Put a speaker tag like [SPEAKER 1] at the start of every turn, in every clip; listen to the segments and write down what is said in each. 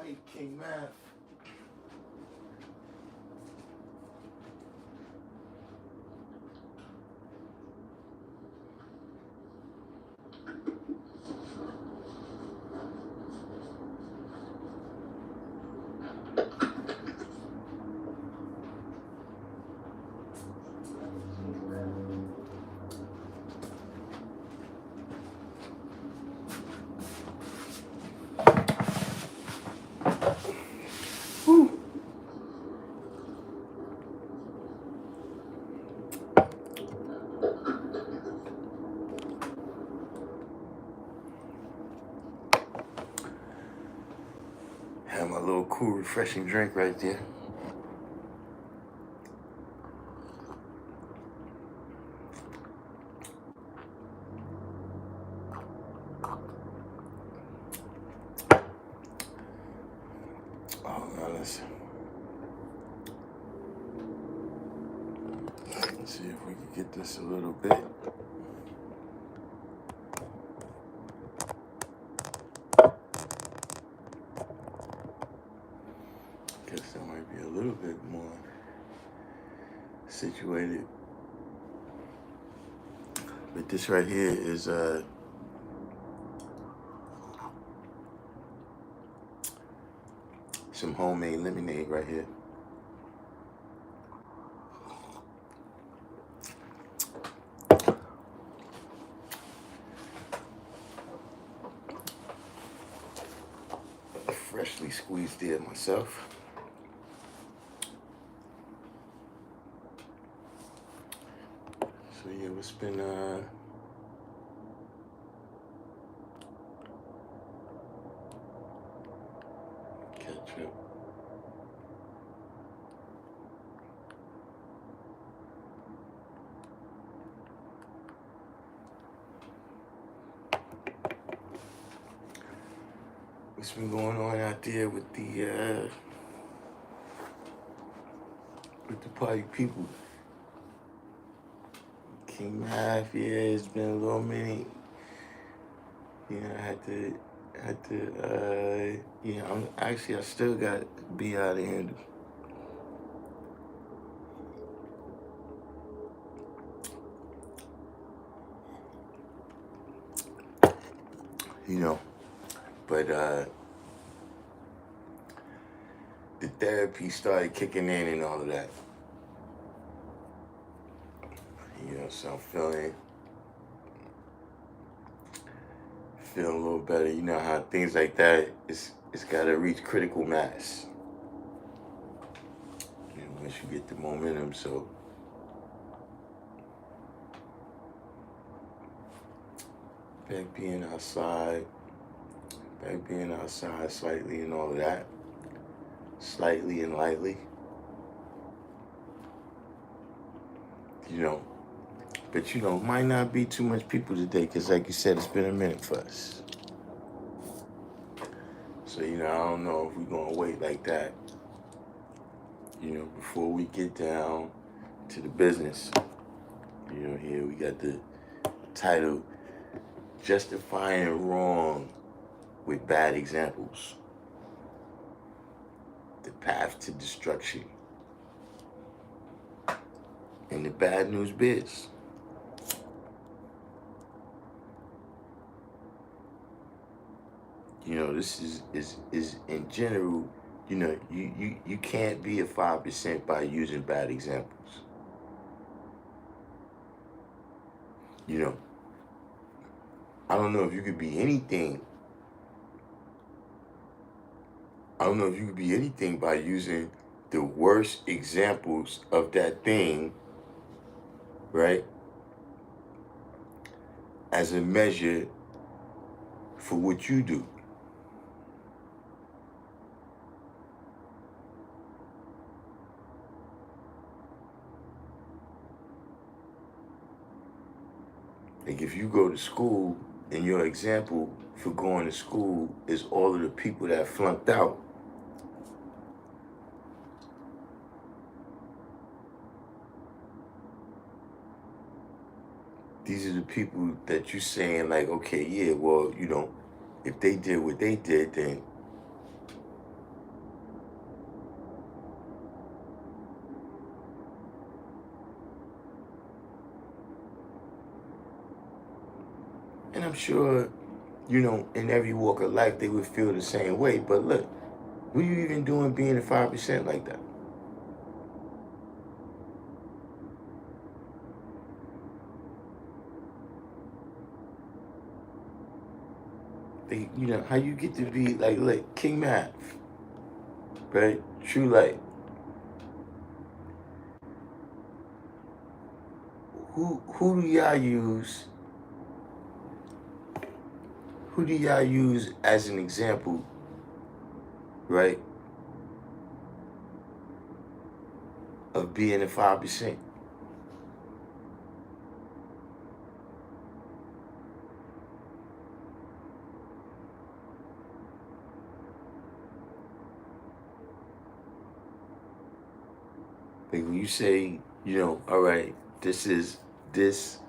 [SPEAKER 1] life, King Math. Whew. Have my little cool, refreshing drink right there. Oh, now let's see if we can get this a little bit. Guess that might be a little bit more situated. But this right here is some homemade lemonade right here. Freshly squeezed it myself. So yeah, what's been catch up. What's been going on out there with the party people? King Math, yeah, it's been a little minute. You know, I had to you know, I still got be out of handle. You know, but the therapy started kicking in and all of that. You know, so I'm feeling a little better. You know how things like that, it's got to reach critical mass. You know, once you get the momentum, so back being outside slightly and all of that, slightly and lightly. You know, but you know, might not be too much people today because, like you said, it's been a minute for us. So, you know, I don't know if we're going to wait like that, you know, before we get down to the business. You know, here we got the title, Justifying Wrong with Bad Examples. The Path to Destruction. In the bad news biz. You know, this is in general, you know, you can't be a 5% by using bad examples. You know, I don't know if you could be anything. I don't know if you could be anything by using the worst examples of that thing, right, as a measure for what you do. Like if you go to school and your example for going to school is all of the people that flunked out, these are the people that you're saying like, okay, yeah, well, you know, if they did what they did, then sure, you know, in every walk of life, they would feel the same way. But look, what are you even doing being a 5% like that? You know, how you get to be like King Math, right? True light. Who do y'all use? Who do y'all use as an example, right? Of being a 5%. Like when you say, you know, all right, this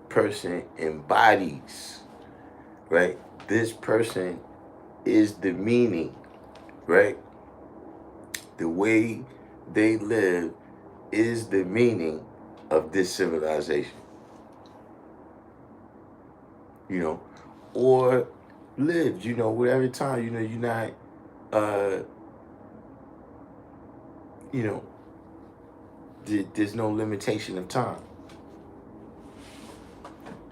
[SPEAKER 1] person embodies, right? This person is the meaning, right? The way they live is the meaning of this civilization, you know, or lived, you know, whatever time, you know, you're not, you know, there's no limitation of time.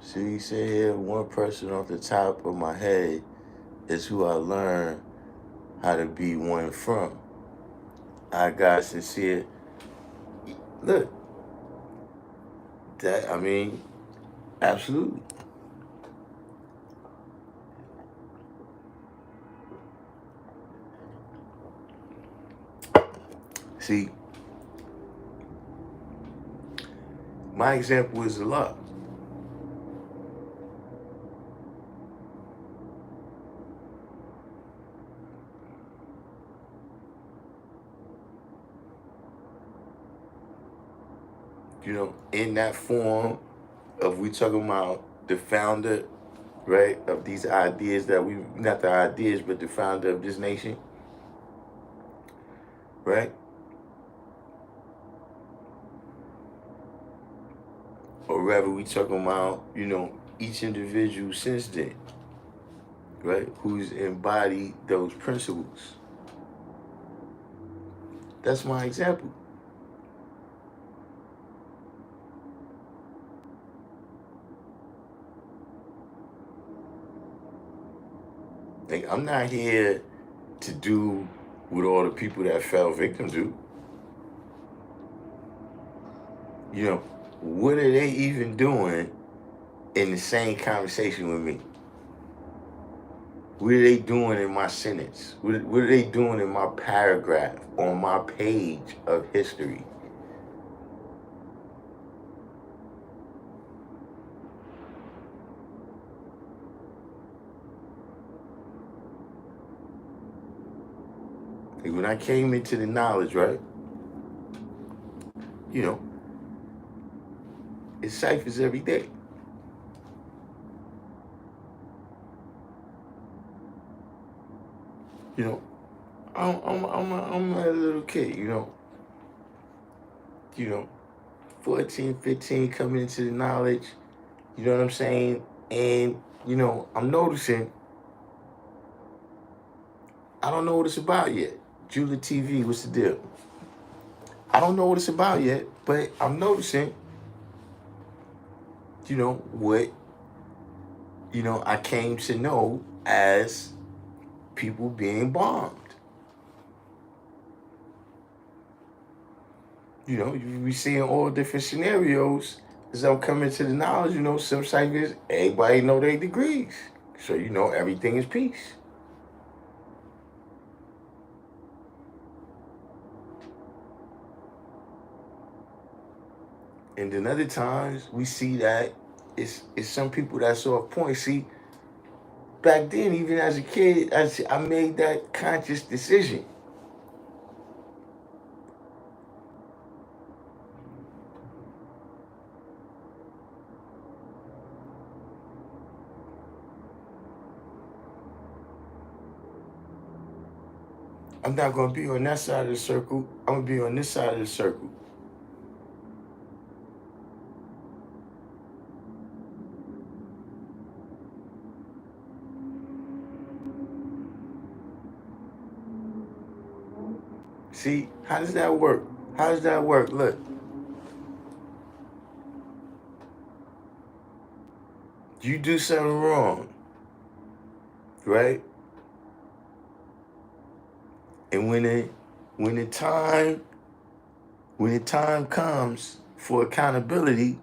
[SPEAKER 1] So you say here, one person off the top of my head is who I learned how to be one from. I got sincere. Look, that, I mean, absolutely. See, my example is Allah. You know, in that form of we talking about the founder, right, of these ideas that we, not the ideas, but the founder of this nation, right? Or rather, we talking about, you know, each individual since then, right, who's embodied those principles. That's my example. Like, I'm not here to do what all the people that fell victim do. You know, what are they even doing in the same conversation with me? What are they doing in my sentence? What are they doing in my paragraph on my page of history? Like when I came into the knowledge, right? You know, it ciphers every day. You know, I'm a little kid, you know, 14, 15 coming into the knowledge, you know what I'm saying? And, you know, I'm noticing, I don't know what it's about yet. Julia TV, what's the deal? I don't know what it's about yet, but I'm noticing, you know, what, you know, I came to know as people being bombed. You know, you be seeing all different scenarios as I'm coming to the knowledge, you know, some ciphers, everybody know their degrees. So, you know, everything is peace. And then other times we see that it's some people that's off point. See, back then, even as a kid, I made that conscious decision. I'm not gonna be on that side of the circle. I'm gonna be on this side of the circle. See, how does that work? How does that work? Look, you do something wrong, right? And when the time comes for accountability,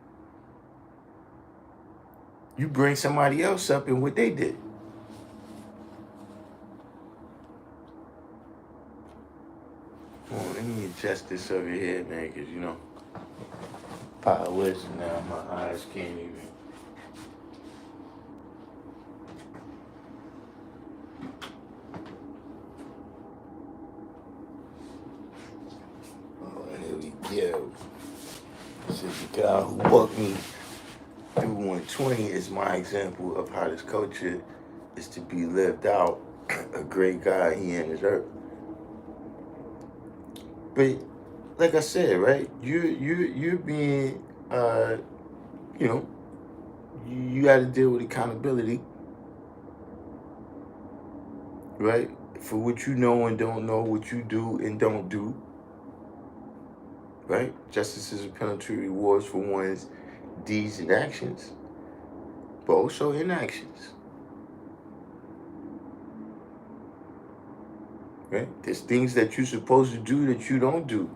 [SPEAKER 1] you bring somebody else up in what they did. Oh, let me adjust this over here, man, because power wisdom now, my eyes can't even. Oh, here we go. This is the guy who walked me through 120 is my example of how this culture is to be lived out. A great guy, he and his earth. But like I said, right? You're being, you know, you got to deal with accountability, right? For what you know and don't know, what you do and don't do, right? Justice is a penalty rewards for one's deeds and actions, but also inactions, right? There's things that you're supposed to do that you don't do.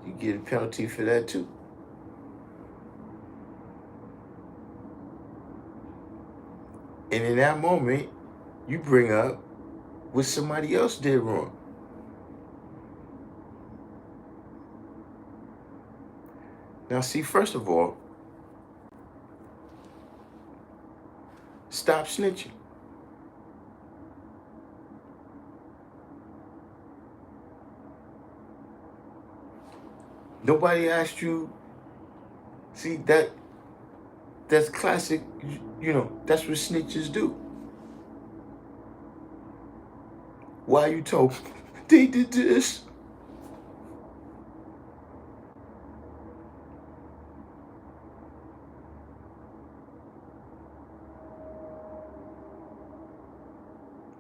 [SPEAKER 1] You get a penalty for that too. And in that moment, you bring up what somebody else did wrong. Now, see, first of all, stop snitching. Nobody asked you. See, that's classic. That's what snitches do. Why you told they did this?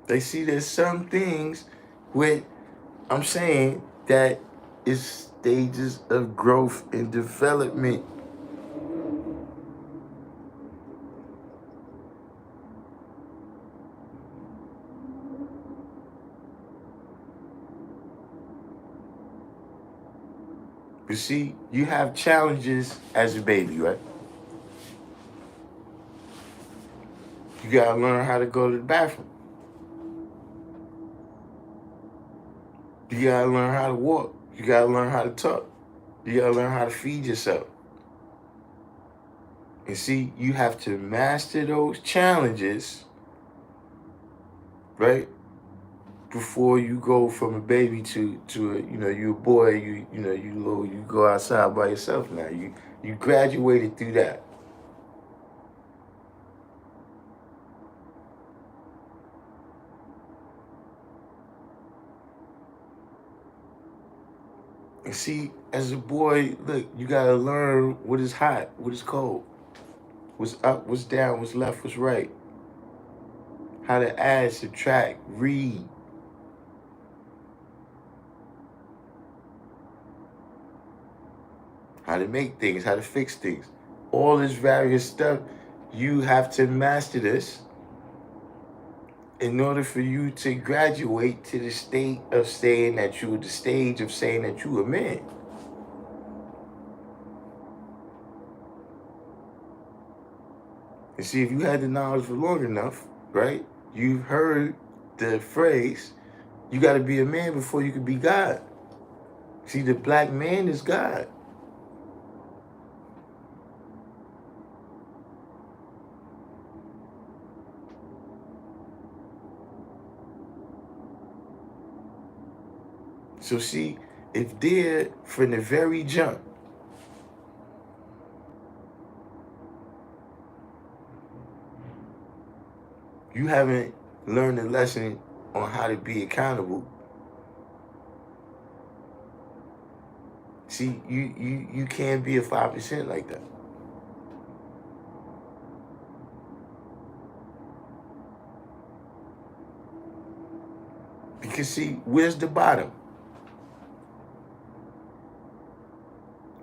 [SPEAKER 1] They see there's some things with, I'm saying, that is stages of growth and development. You see, you have challenges as a baby, right? You gotta learn how to go to the bathroom. You gotta learn how to walk. You gotta learn how to talk. You gotta learn how to feed yourself. And see, you have to master those challenges, right? Before you go from a baby to you a boy, you go outside by yourself now. You graduated through that. And see, as a boy, look, you gotta learn what is hot, what is cold, what's up, what's down, what's left, what's right. How to add, subtract, read. How to make things, how to fix things. All this various stuff, you have to master this in order for you to graduate to the state of saying that you were the stage of saying that you a man. And see, if you had the knowledge for long enough, right, you've heard the phrase, you got to be a man before you can be God. See, the black man is God. So see, if they're from the very jump, you haven't learned a lesson on how to be accountable. See, you can't be a 5% like that. Because see, where's the bottom?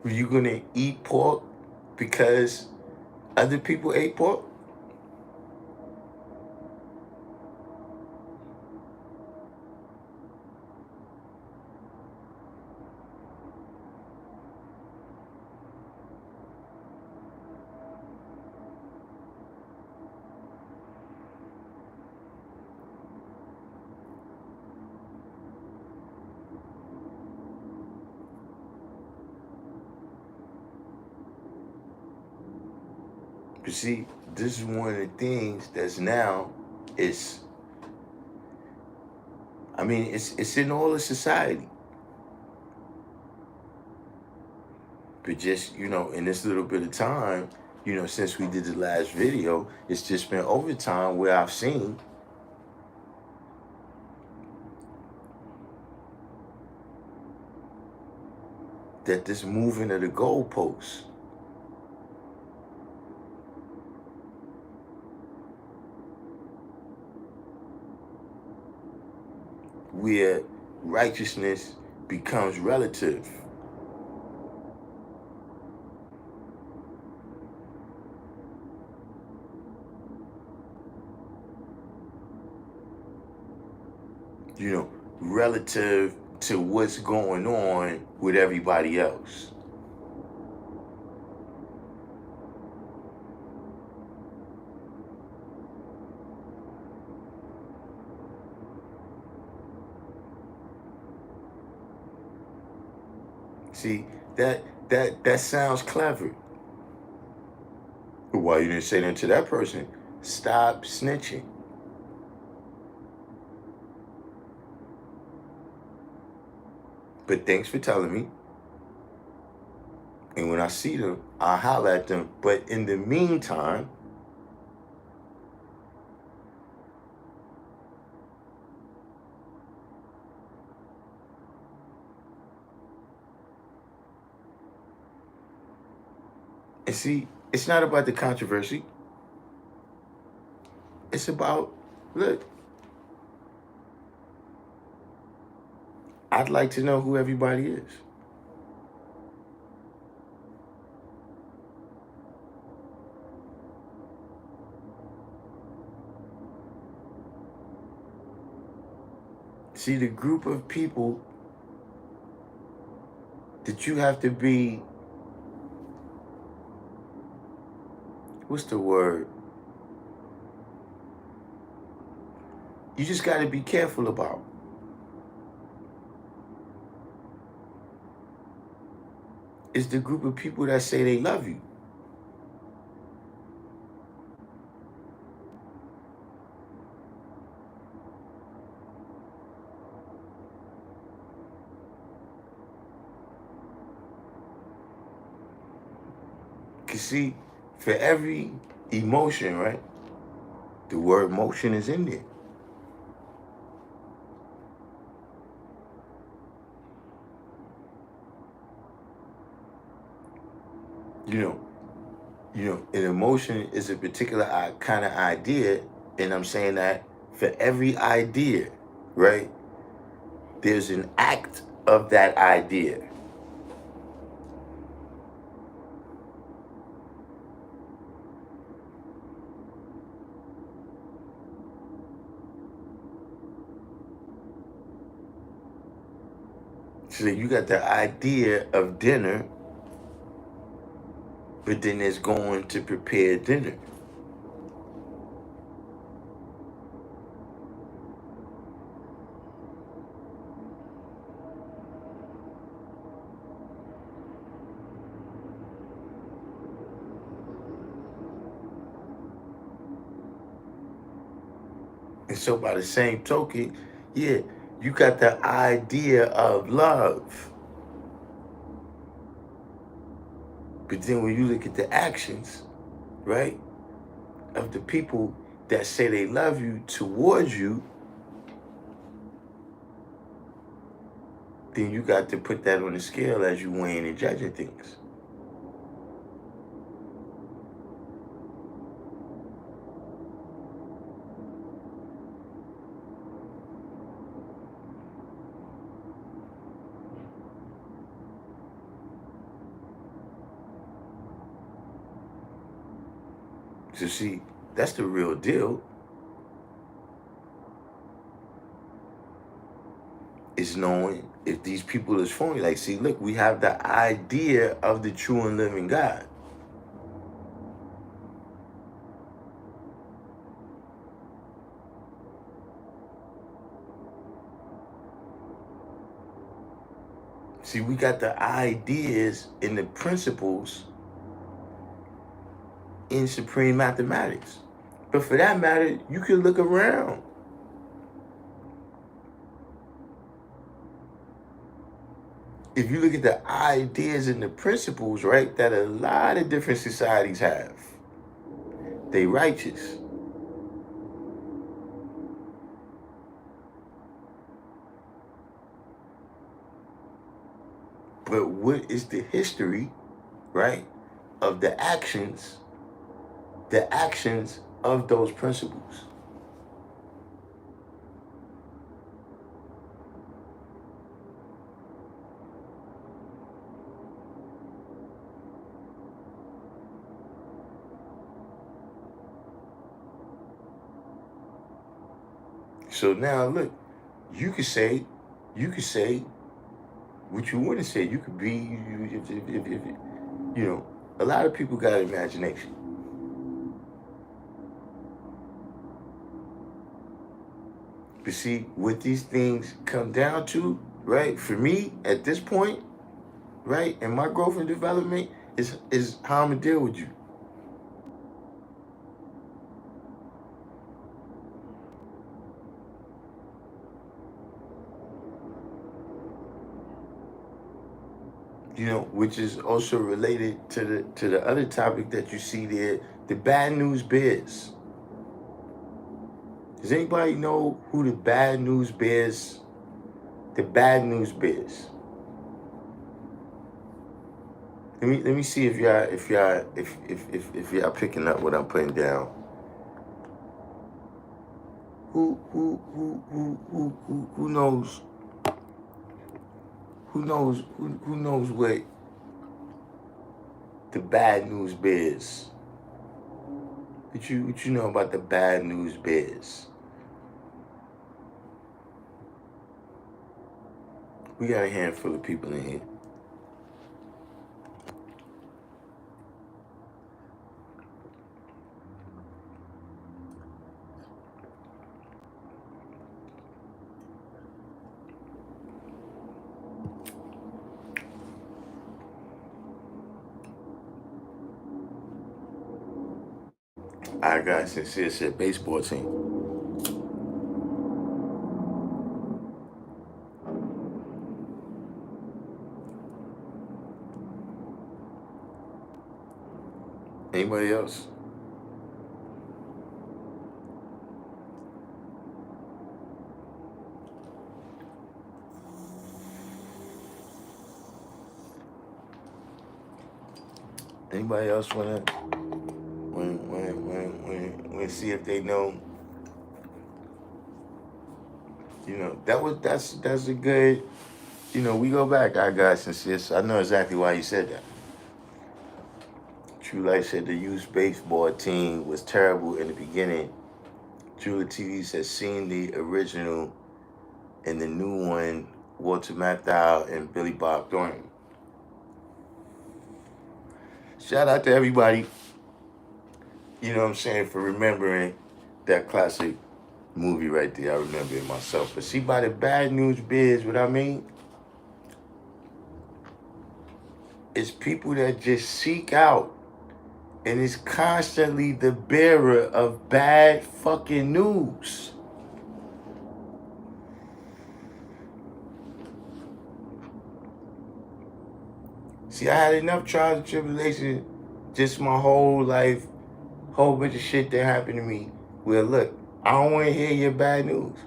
[SPEAKER 1] Were you gonna eat pork because other people ate pork? But see, this is one of the things that's now, it's, I mean, it's in all of society. But just, in this little bit of time, since we did the last video, it's just been over time where I've seen that this moving of the goalposts, where righteousness becomes relative. Relative to what's going on with everybody else. See, that sounds clever. But why you didn't say that to that person? Stop snitching. But thanks for telling me. And when I see them, I'll holler at them. But in the meantime, and see, it's not about the controversy. It's about, look, I'd like to know who everybody is. See, the group of people that you have to be, what's the word? You just got to be careful about. It's the group of people that say they love you. Because see, for every emotion, right, the word motion is in there. An emotion is a particular kind of idea, and I'm saying that for every idea, right, there's an act of that idea. So you got the idea of dinner, but then there's going to prepare dinner. And so by the same token, yeah, you got the idea of love. But then when you look at the actions, right, of the people that say they love you towards you, then you got to put that on the scale as you weighing and judging things. To see, that's the real deal. Is knowing if these people is phony. Like, see, look, we have the idea of the true and living God. See, we got the ideas and the principles in supreme mathematics. But for that matter, you can look around. If you look at the ideas and the principles, right, that a lot of different societies have, they righteous. But what is the history, right, of the actions of those principles? So now look, you could say what you want to say. You could be, if you know, a lot of people got imagination. But see, what these things come down to, right, for me at this point, right, in my growth and development, is how I'm gonna deal with you. You know, which is also related to the other topic that you see there, the bad news bears. Does anybody know who the bad news bears? The bad news bears. Let me see if y'all picking up what I'm putting down. Who knows? Who knows what the bad news bears? What you know about the bad news bears? We got a handful of people in here. I got sincere said baseball team. Anybody else? Anybody else wanna when see if they know? You know, that's a good. You know, we go back. I got sincere. I know exactly why you said that. True Light said the youth baseball team was terrible in the beginning. True TVs has seen the original and the new one, Walter Matthau and Billy Bob Thornton. Shout out to everybody, you know what I'm saying, for remembering that classic movie right there. I remember it myself. But see, by the bad news biz, what I mean, it's people that just seek out and is constantly the bearer of bad fucking news. See, I had enough trials and tribulations just my whole life, whole bunch of shit that happened to me. Well, look, I don't want to hear your bad news.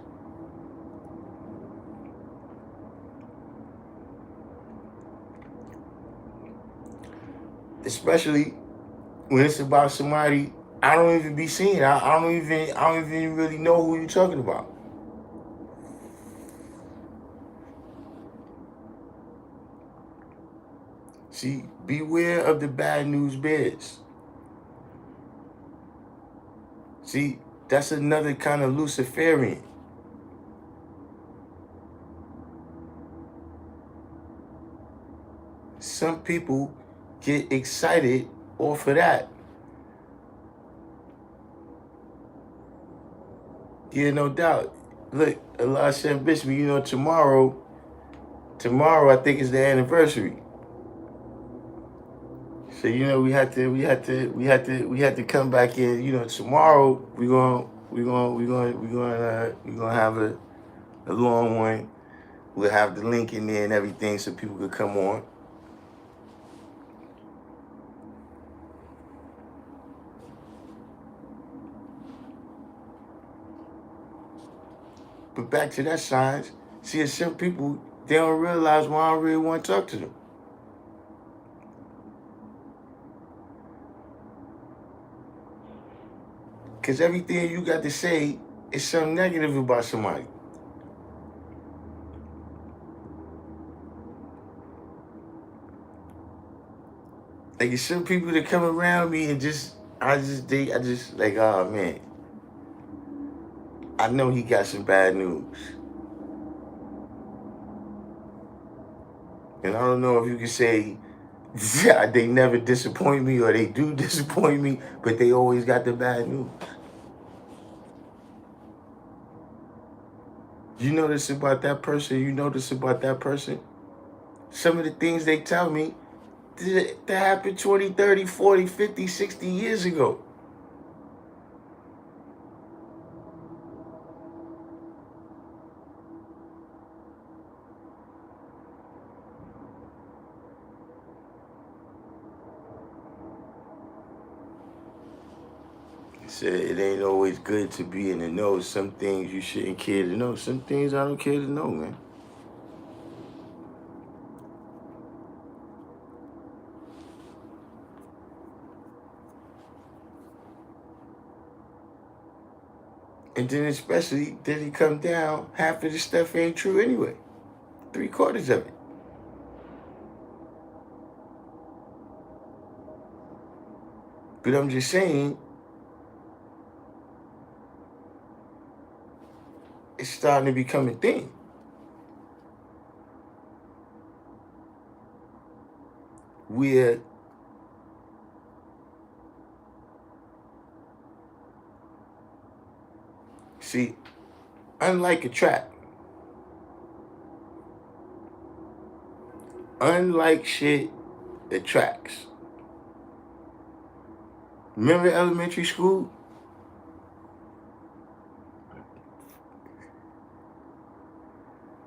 [SPEAKER 1] Especially when it's about somebody I don't even be seeing. I don't even really know who you're talking about. See, beware of the bad news bears. See, that's another kind of Luciferian. Some people get excited off of that. Yeah, no doubt. Look, Allah said, Bishop, you know, tomorrow I think is the anniversary. So you know we had to come back in. You know, tomorrow we're gonna have a long one. We'll have the link in there and everything so people could come on. But back to that science, see, some people, they don't realize why I really want to talk to them. Because everything you got to say is something negative about somebody. Like, it's some people that come around me and I just like, oh man, I know he got some bad news. And I don't know if you can say they never disappoint me or they do disappoint me, but they always got the bad news. You know this about that person, you know this about that person. Some of the things they tell me, that happened 20, 30, 40, 50, 60 years ago. Said it ain't always good to be in the know. Some things you shouldn't care to know. Some things I don't care to know, man. And then especially, then he come down, half of the stuff ain't true anyway. 3/4 of it. But I'm just saying, it's starting to become a thing. Where see, unlike a trap, unlike shit attracts. Remember elementary school?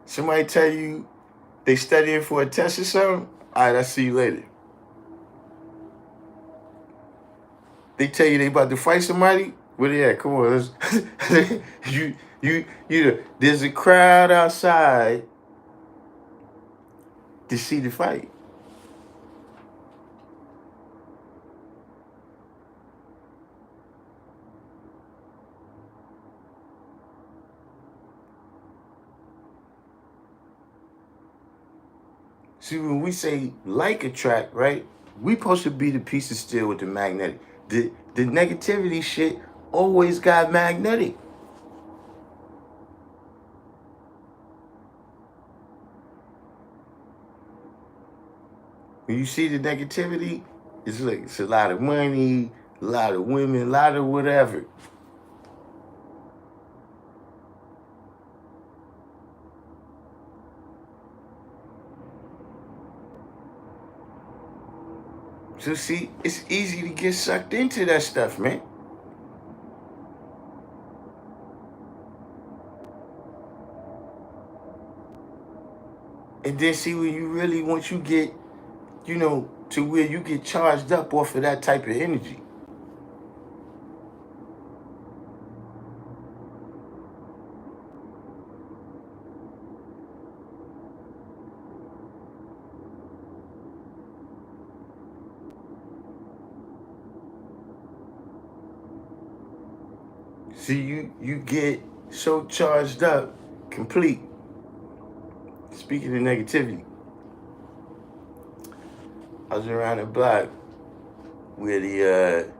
[SPEAKER 1] Somebody tell you they studying for a test or something? All right, I'll see you later. They tell you they about to fight somebody? Where they at? Come on, let's there's a crowd outside to see the fight. See, when we say like attract, right? We supposed to be the piece of steel with the magnetic. The negativity shit always got magnetic. When you see the negativity, it's like it's a lot of money, a lot of women, a lot of whatever. So see, it's easy to get sucked into that stuff, man. And then see when you really, once you get, you know, to where you get charged up off of that type of energy. See, you get so charged up, complete. Speaking of negativity, I was around the block where the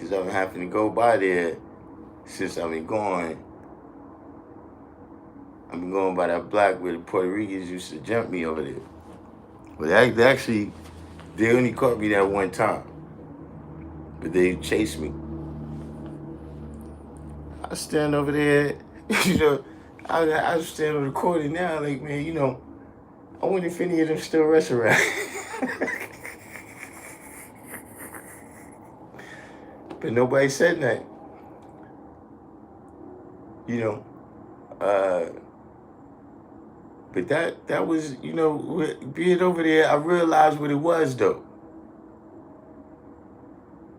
[SPEAKER 1] because I've been having to go by there since I've been going. I've been going by that block where the Puerto Ricans used to jump me over there. But actually, they only caught me that one time. But they chased me. I stand over there, you know, I stand on the corner now, like, man, you know, I wonder if any of them still rest around. But nobody said that. You know, but that was, you know, being over there, I realized what it was, though.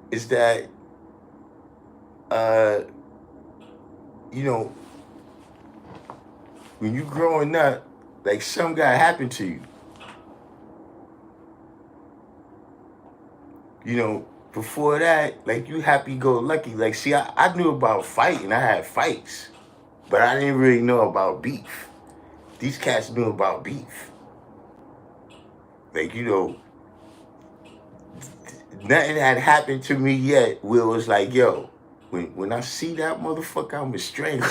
[SPEAKER 1] Is that, you know, when you growing up, like, something got happened to you. You know, before that, like, you happy-go-lucky. Like, see, I knew about fighting. I had fights. But I didn't really know about beef. These cats knew about beef. Like, you know, nothing had happened to me yet where it was like, yo, when I see that motherfucker, I'm a strangle.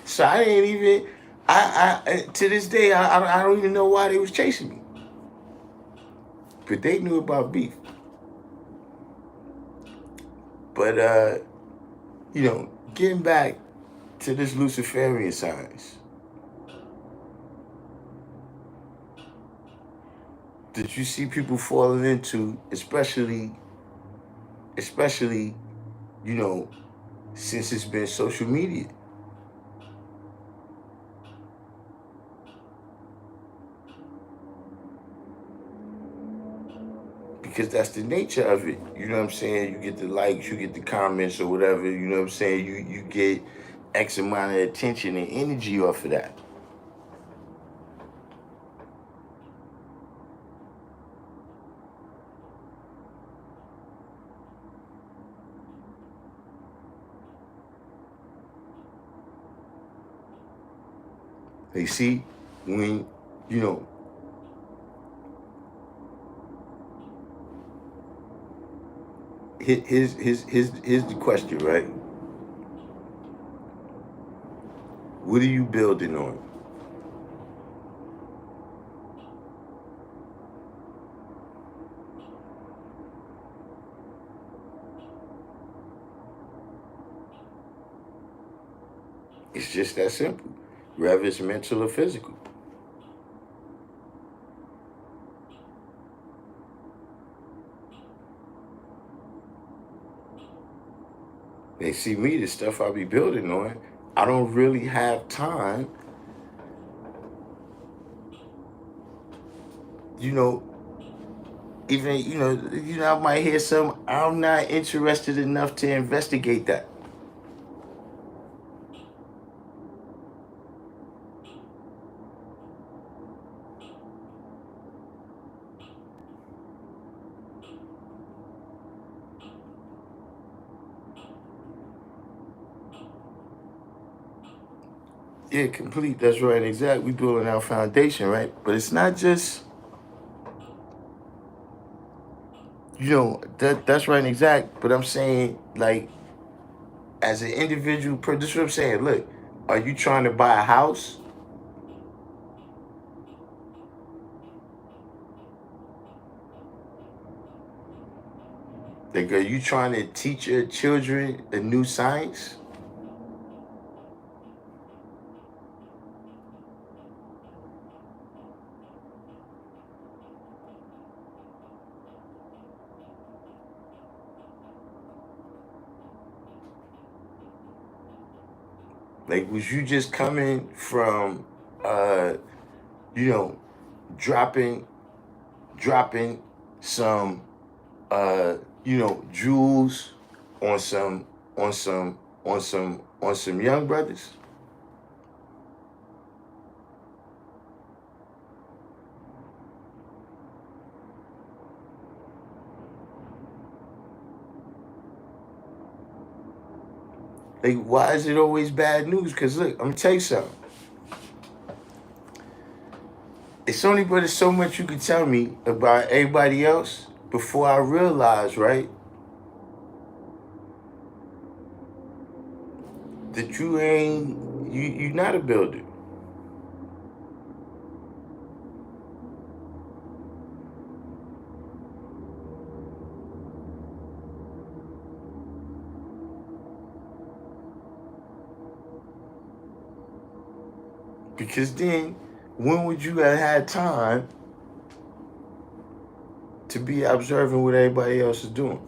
[SPEAKER 1] So I didn't even, I to this day, I don't even know why they was chasing me. But they knew about beef. But, you know, getting back to this Luciferian science, that you see people falling into, especially, you know, since it's been social media. Because that's the nature of it. You know what I'm saying? You get the likes, you get the comments or whatever, you know what I'm saying? You get X amount of attention and energy off of that. They see when, you know, here's the question, right? What are you building on? It's just that simple. Whether it's mental or physical. They see me, the stuff I be building on, I don't really have time, you know, even, you know, I might hear some, I'm not interested enough to investigate that. Yeah, complete, that's right, and exact. We building our foundation, right? But it's not just, you know, that's right and exact. But I'm saying, like, as an individual, this is what I'm saying. Look, are you trying to buy a house? Like, are you trying to teach your children a new science? Like, was you just coming from, you know, dropping some, you know, jewels on some young brothers? Like, why is it always bad news? Because look, I'm gonna tell you something. It's only but so much you can tell me about everybody else, before I realized, right, that you're not a builder. Because then, when would you have had time to be observing what everybody else is doing?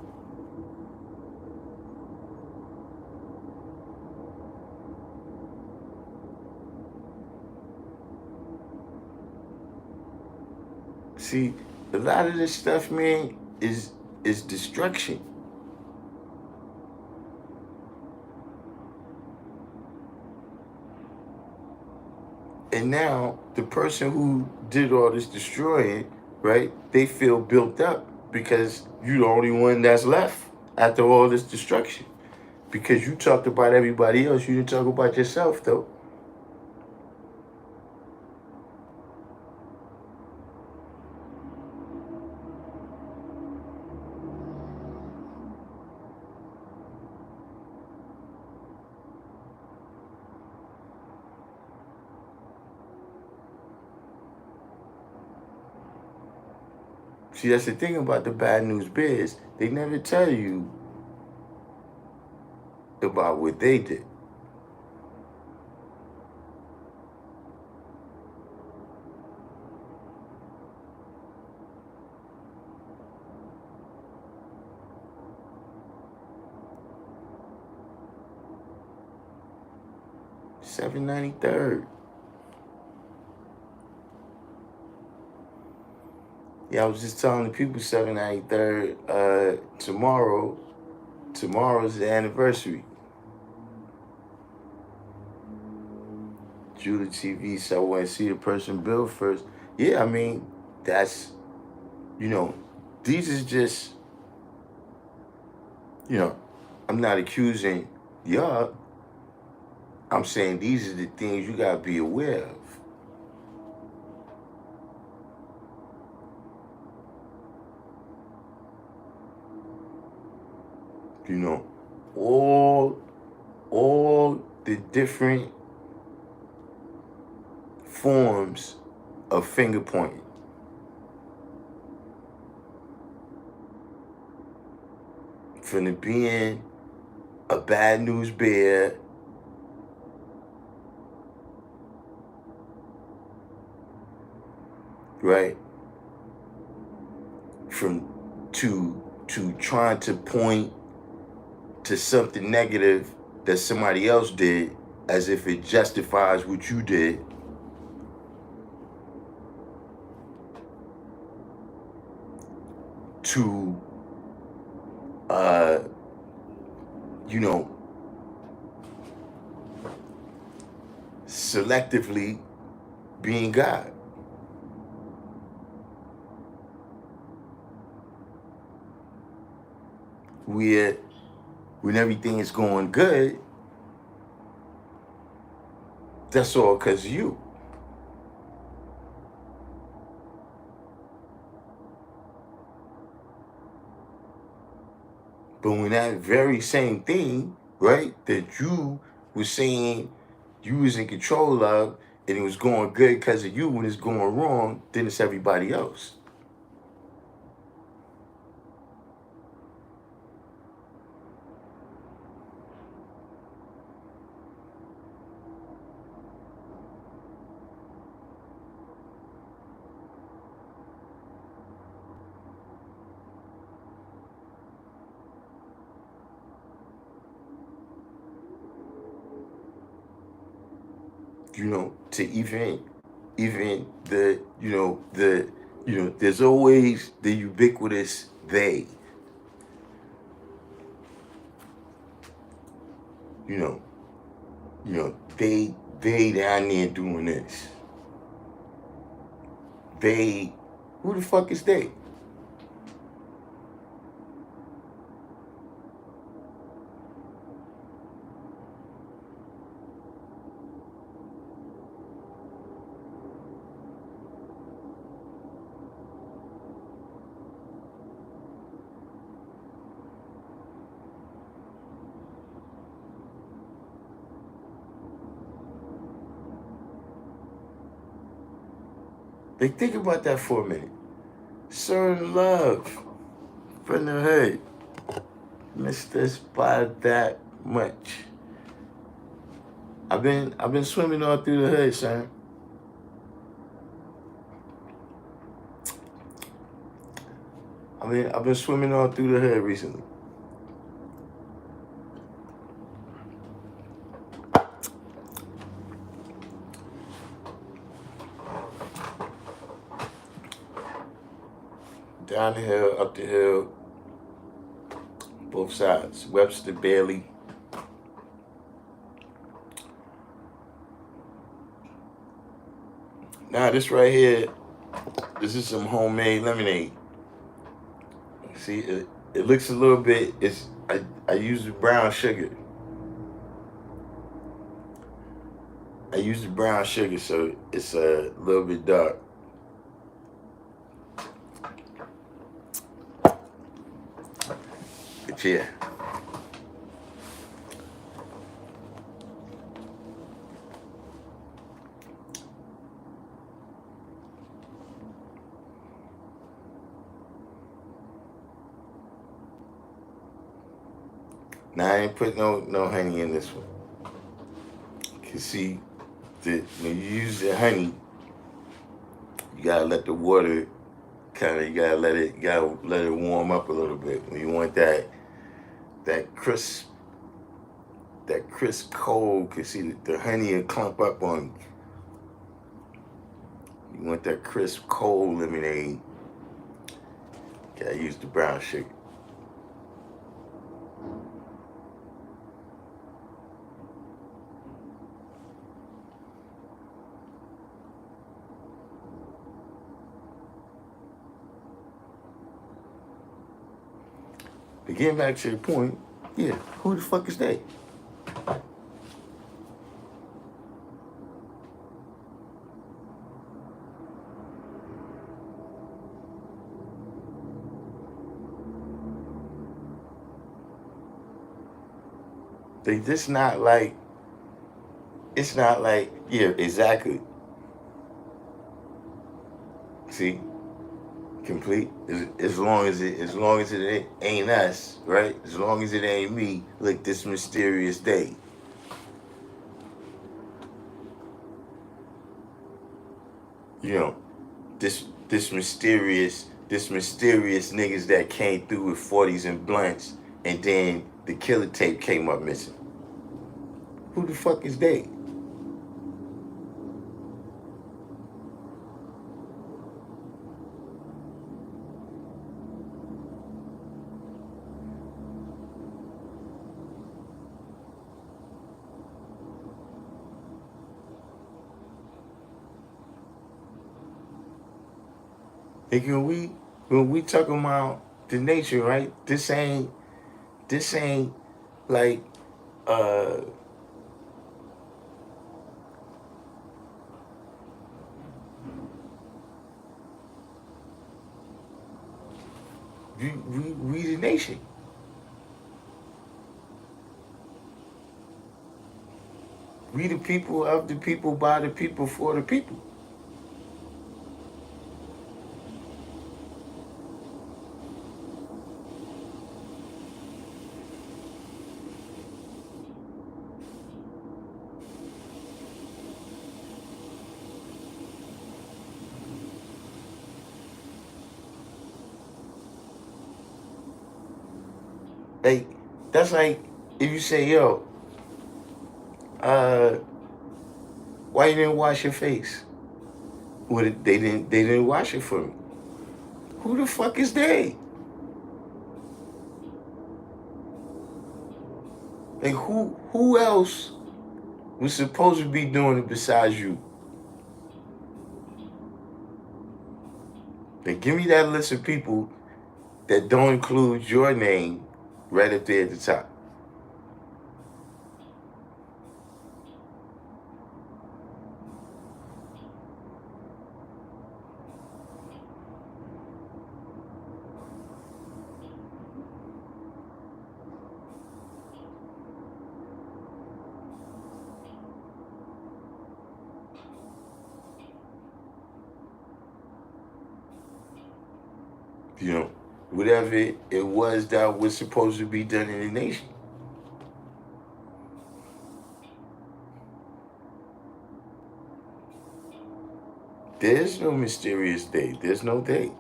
[SPEAKER 1] See, a lot of this stuff, man, is destruction. And now the person who did all this destroying, right, they feel built up because you're the only one that's left after all this destruction. Because you talked about everybody else, you didn't talk about yourself, though. See, that's the thing about the bad news bears. They never tell you about what they did. $793. Yeah, I was just telling the people $793. Tomorrow's the anniversary. Judah TV, so I want to see the person build first. Yeah, I mean, that's, these is just, I'm not accusing y'all. I'm saying these are the things you gotta be aware of. All the different forms of finger pointing. From the being a bad news bear, right? To trying to point to something negative that somebody else did as if it justifies what you did. To selectively being God. Where when everything is going good, that's all because of you. But when that very same thing, right, that you was saying you was in control of, and it was going good because of you, when it's going wrong, then it's everybody else. To even there's always the ubiquitous they. They down there doing this. They, who the fuck is they? Like, think about that for a minute. Certain love from the hood missed us by that much. I've been swimming all through the hood, son. I've been swimming all through the hood recently. Down the hill, up the hill, both sides. Webster, Bailey. Now this right here, this is some homemade lemonade. See, it looks a little bit, I use the brown sugar. I use the brown sugar, so it's a little bit dark. But yeah. Now I ain't put no honey in this one. You see, when you use the honey, you gotta let the water you gotta let it warm up a little bit. When you want that crisp cold, cause see the honey will clump up on you. You want that crisp cold lemonade, you gotta use the brown sugar. But getting back to the point, yeah, who the fuck is they? They just not like, it's not like, yeah, exactly. See? Complete. As long as it ain't us, right? As long as it ain't me, like this mysterious day. You know, this mysterious niggas that came through with 40s and blunts, and then the killer tape came up missing. Who the fuck is they? Like when we talking about the nature, right? This ain't like we the nation. We the people of the people, by the people, for the people. Like, that's like if you say, yo, why you didn't wash your face? Well, they didn't wash it for me. Who the fuck is they? Like who else was supposed to be doing it besides you? Like, give me that list of people that don't include your name right up there at the top. You know, whatever it was that was supposed to be done in the nation. There's no mysterious date. There's no date.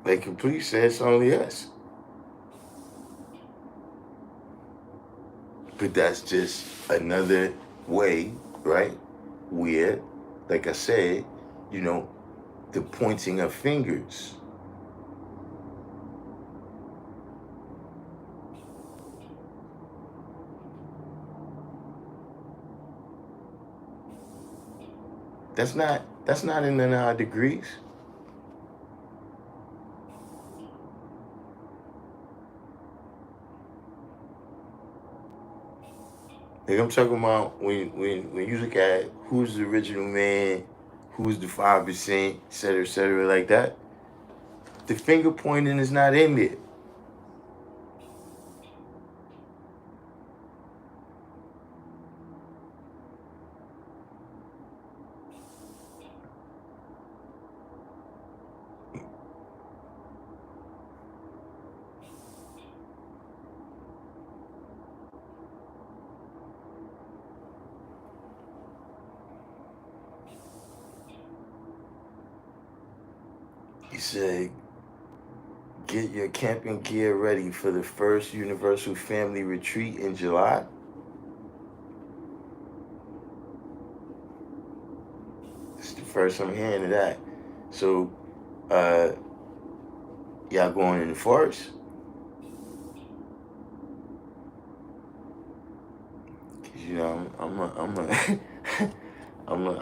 [SPEAKER 1] Like Complete said, it's only us. But that's just another way, right? Where, like I said, you know, the pointing of fingers. That's not in none of our degrees. Like I'm talking about when you look at who's the original man, who's the 5%, et cetera, like that. The finger pointing is not in there. He said, get your camping gear ready for the first Universal Family Retreat in July. It's the first I'm hearing of that. So, y'all going in the forest? Cause you know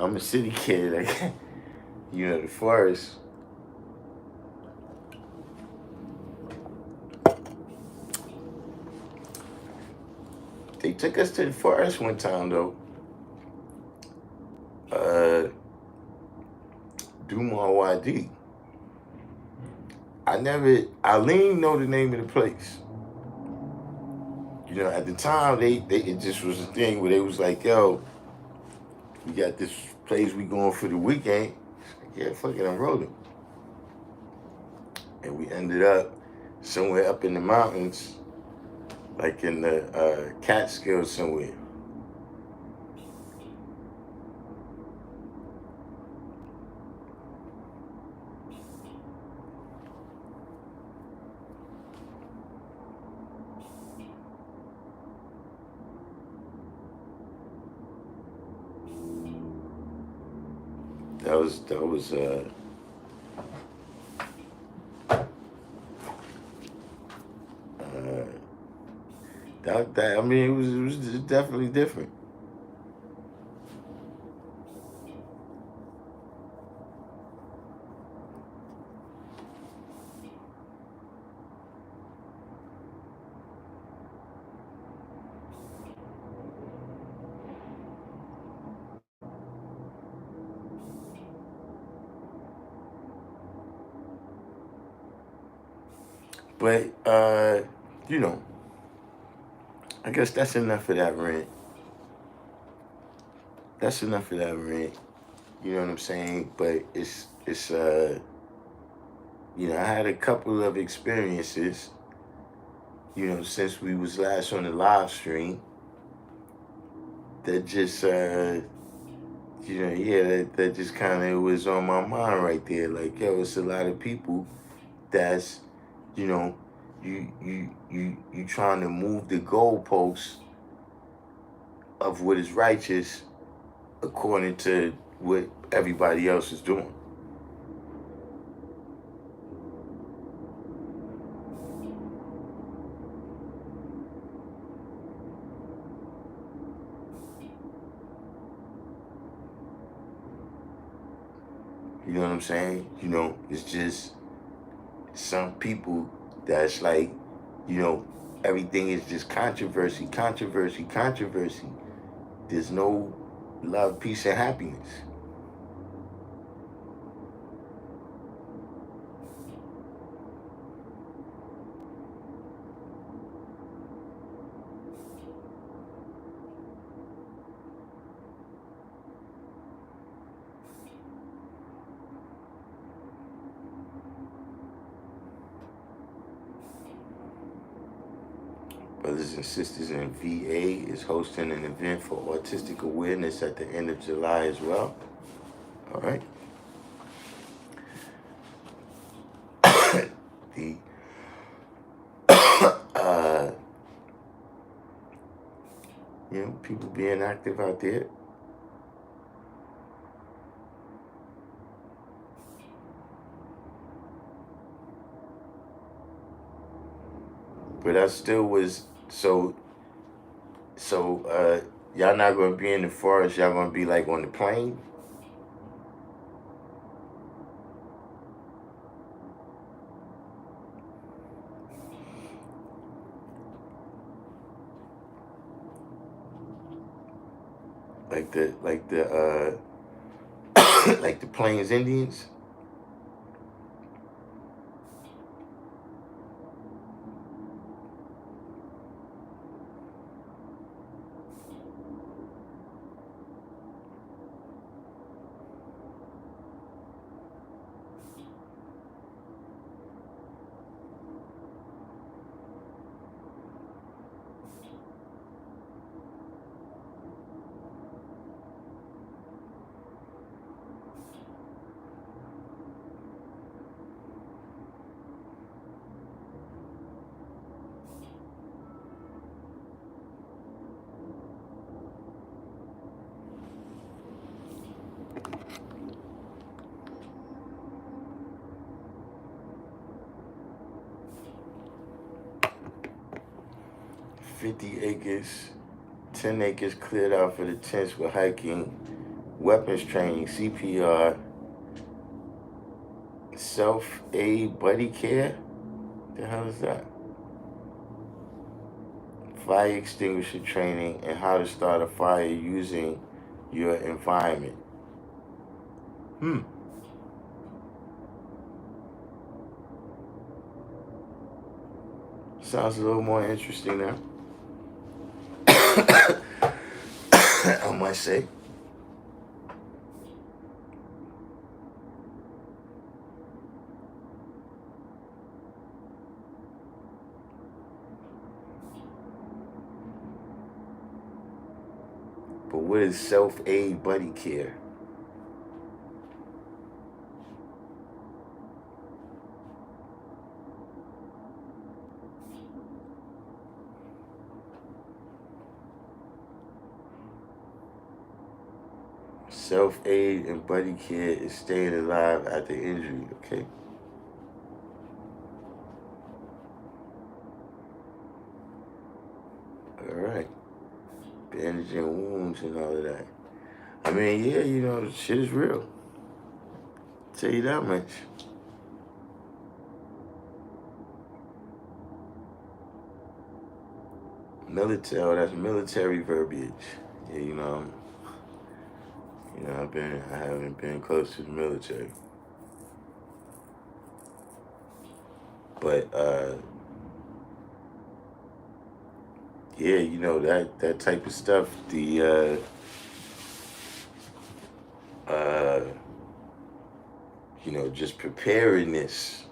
[SPEAKER 1] I'm a city kid. Like, you know, the forest. They took us to the forest one time though. Dumont YD. Eileen know the name of the place. You know, at the time, it just was a thing where they was like, yo, we got this place we going for the weekend. Yeah, fuck it, I'm rolling. And we ended up somewhere up in the mountains, like in the Catskills somewhere. That was that I mean it was definitely different. But you know, I guess that's enough of that rant. That's enough of that rant. You know what I'm saying? But it's you know, I had a couple of experiences, you know, since we was last on the live stream that just you know, yeah, that just kind of was on my mind right there. Like, yo, it's a lot of people that's, you know, you trying to move the goalposts of what is righteous according to what everybody else is doing. You know what I'm saying? You know, it's just some people that's like, you know, everything is just controversy, controversy, controversy. There's no love, peace, and happiness. Brothers and Sisters in VA is hosting an event for autistic awareness at the end of July as well. All right. The people being active out there. But I still was so y'all not gonna be in the forest, y'all gonna be like on the plane? Like the like the Plains Indians? $50 acres, 10 acres cleared out for the tents with hiking, weapons training, CPR, self-aid buddy care. The hell is that? Fire extinguisher training and how to start a fire using your environment. Sounds a little more interesting now. I might say. But what is self-aid buddy care? Self-aid and buddy care is staying alive after injury, okay? All right. Bandaging wounds and all of that. I mean, yeah, shit is real. I'll tell you that much. Military, that's military verbiage. Yeah, I haven't been close to the military. But that type of stuff, the just preparedness.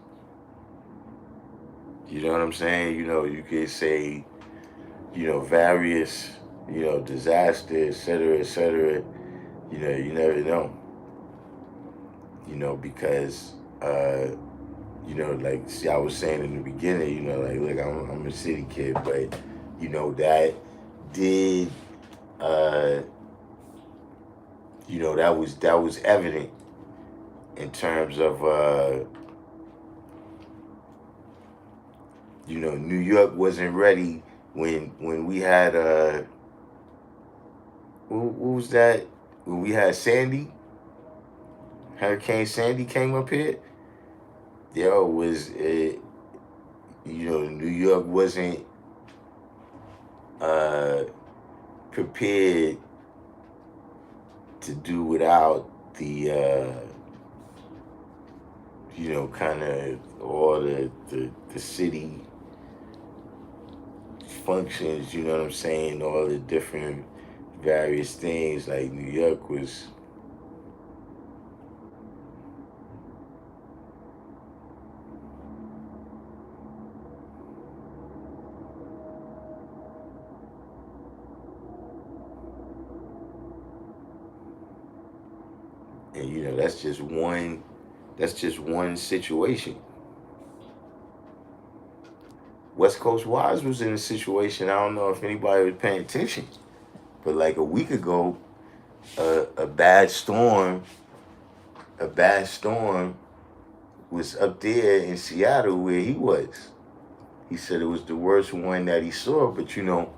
[SPEAKER 1] You know what I'm saying? You could say, various, disasters, et cetera, you never know. Because like I was saying in the beginning, like look, I'm a city kid, but that did that was evident in terms of New York wasn't ready when we had what was that? When we had Sandy, Hurricane Sandy came up here. New York wasn't prepared to do without the kind of all the city functions, you know what I'm saying, all the different various things. Like New York was And you know, that's just one situation. West Coast Wise was in a situation, I don't know if anybody was paying attention, but like a week ago, a bad storm was up there in Seattle where he was. He said it was the worst one that he saw, but you know,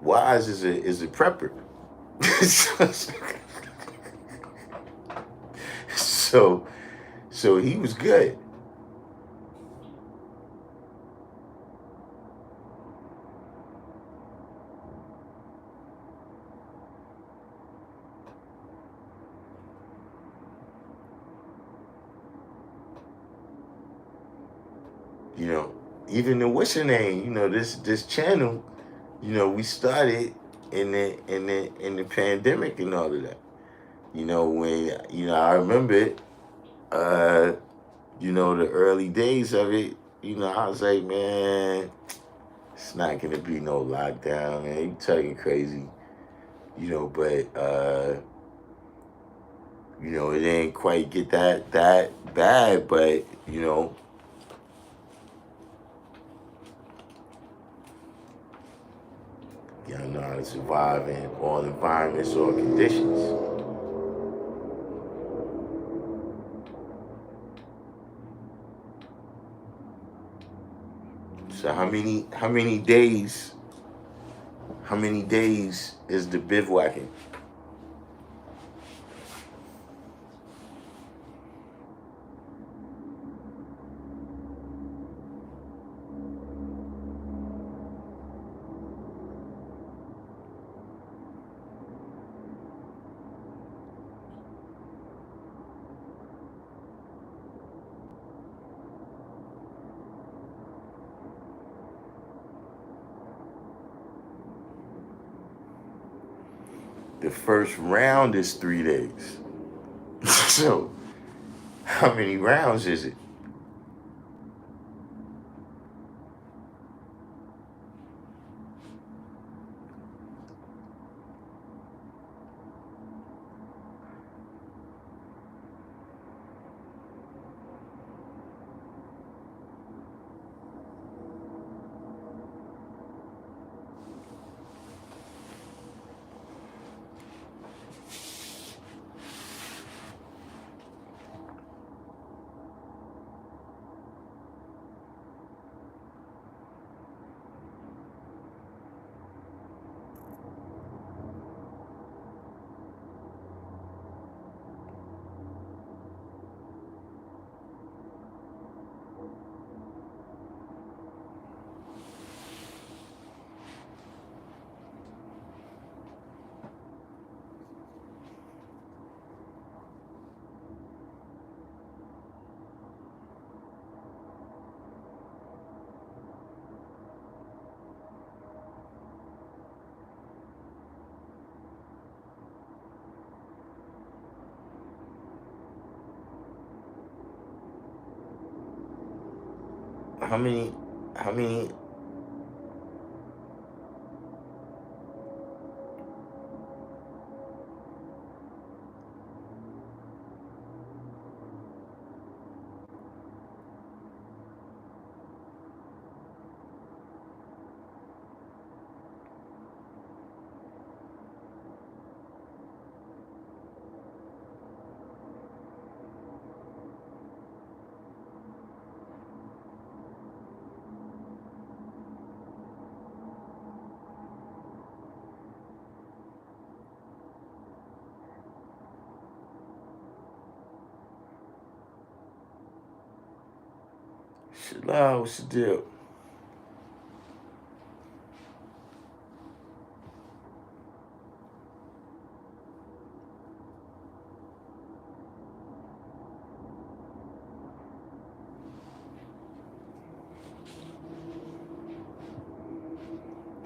[SPEAKER 1] Wise is a prepper. so so he was good. You know, even the what's your name, you know, this channel, you know, we started in the pandemic and all of that. You know, when you know, I remember it, uh, you know, the early days of it, you know, I was like, man, it's not gonna be no lockdown, man. You talking crazy. You know, but you know, it didn't quite get that bad, but you know, you know how to survive in all environments or conditions. So how many days is the bivouacking? The first round is 3 days. So how many rounds is it? How many how many Shalom, what's the deal?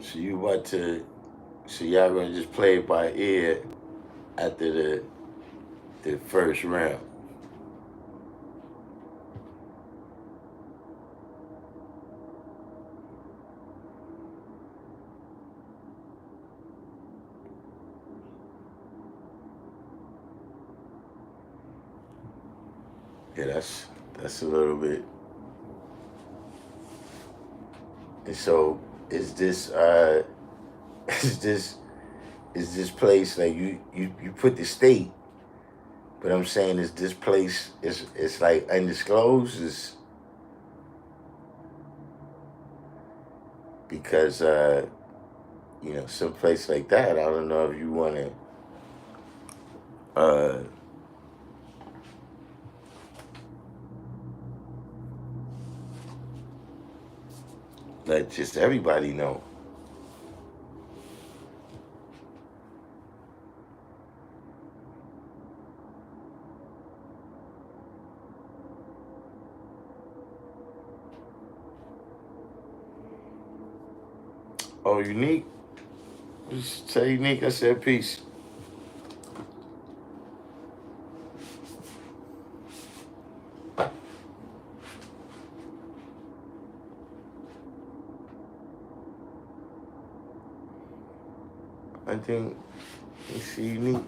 [SPEAKER 1] So you about to so y'all gonna just play it by ear after the first round. Yeah, that's a little bit. And so is this is this is this place like you put the state, but I'm saying is this place is it's like undisclosed is because some place like that, I don't know if you wanna uh let just everybody know. Oh, Unique? Just tell Unique I said peace. I think you see Unique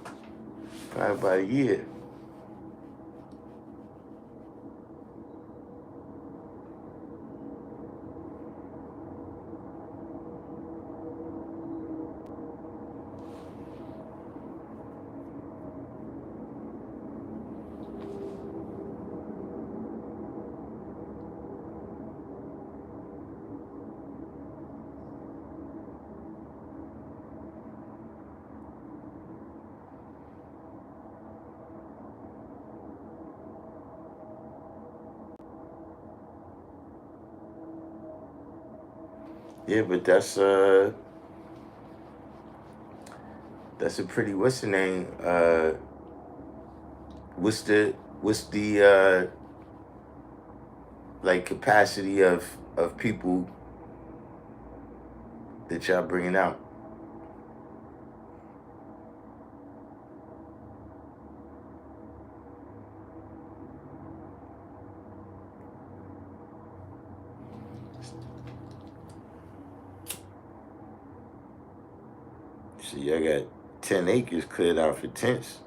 [SPEAKER 1] probably about a year. Yeah, but that's a pretty what's the name? What's the like capacity of people that y'all bringing out? See, I got 10 acres cleared out for tents.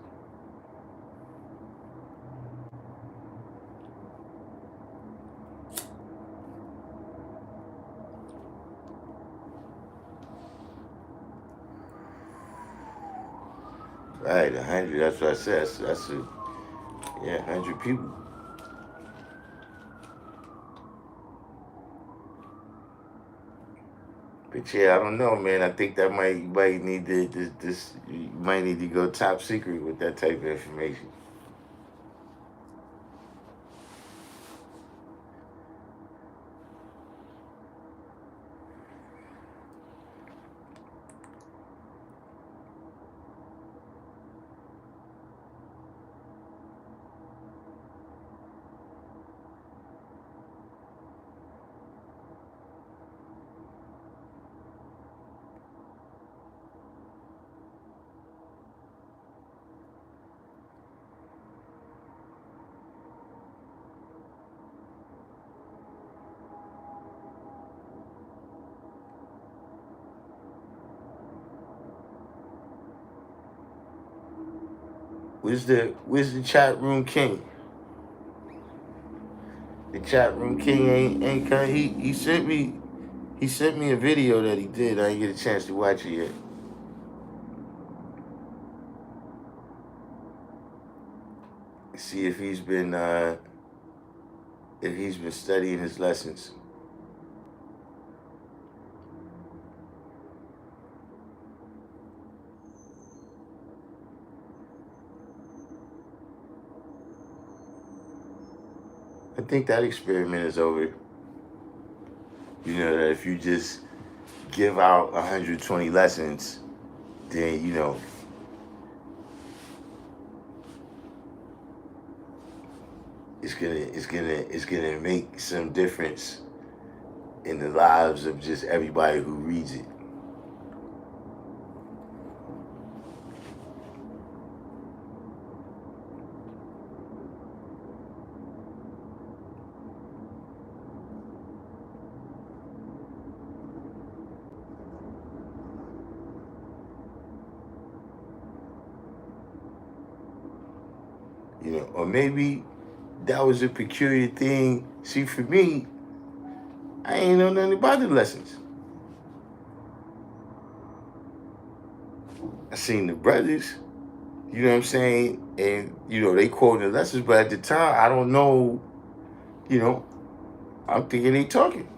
[SPEAKER 1] Right, 100. That's what I said. That's 100 people. But yeah, I don't know, man. I think that you might need to you might need to go top secret with that type of information. Where's the chat room king? The chat room king ain't come. He sent me a video that he did. I didn't get a chance to watch it yet. See if he's been studying his lessons. I think that experiment is over. You know that if you just give out 120 lessons, then it's gonna make some difference in the lives of just everybody who reads it. Or maybe that was a peculiar thing. See, for me, I ain't know nothing about the lessons. I seen the brothers, you know what I'm saying, and they quoting the lessons, but at the time I don't know, I'm thinking they talking.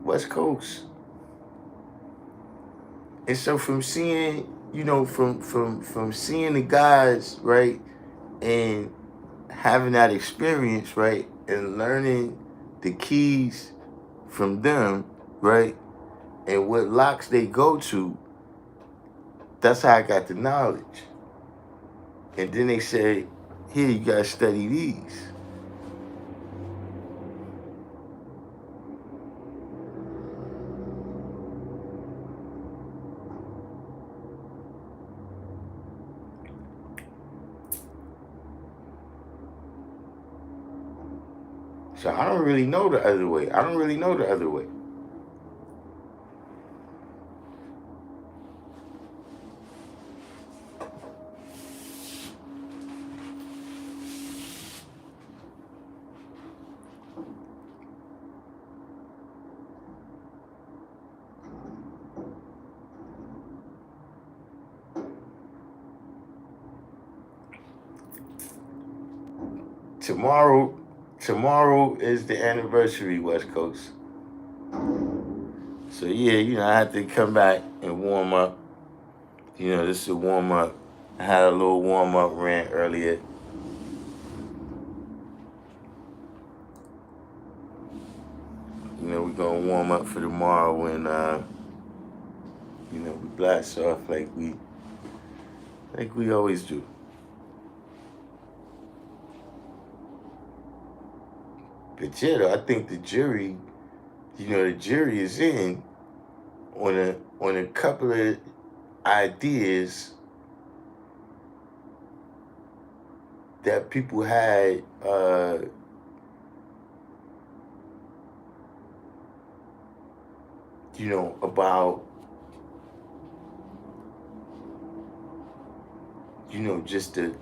[SPEAKER 1] West Coast. And so from seeing, from seeing the guys, right, and having that experience, right, and learning the keys from them, right, and what locks they go to, that's how I got the knowledge. And then they say, here, you gotta study these. So I don't really know the other way. Tomorrow is the anniversary, West Coast. So yeah, I had to come back and warm up. This is a warm up. I had a little warm up rant earlier. We're gonna warm up for tomorrow when we blast off like we always do. But yeah, though, I think the jury is in on a couple of ideas that people had about just the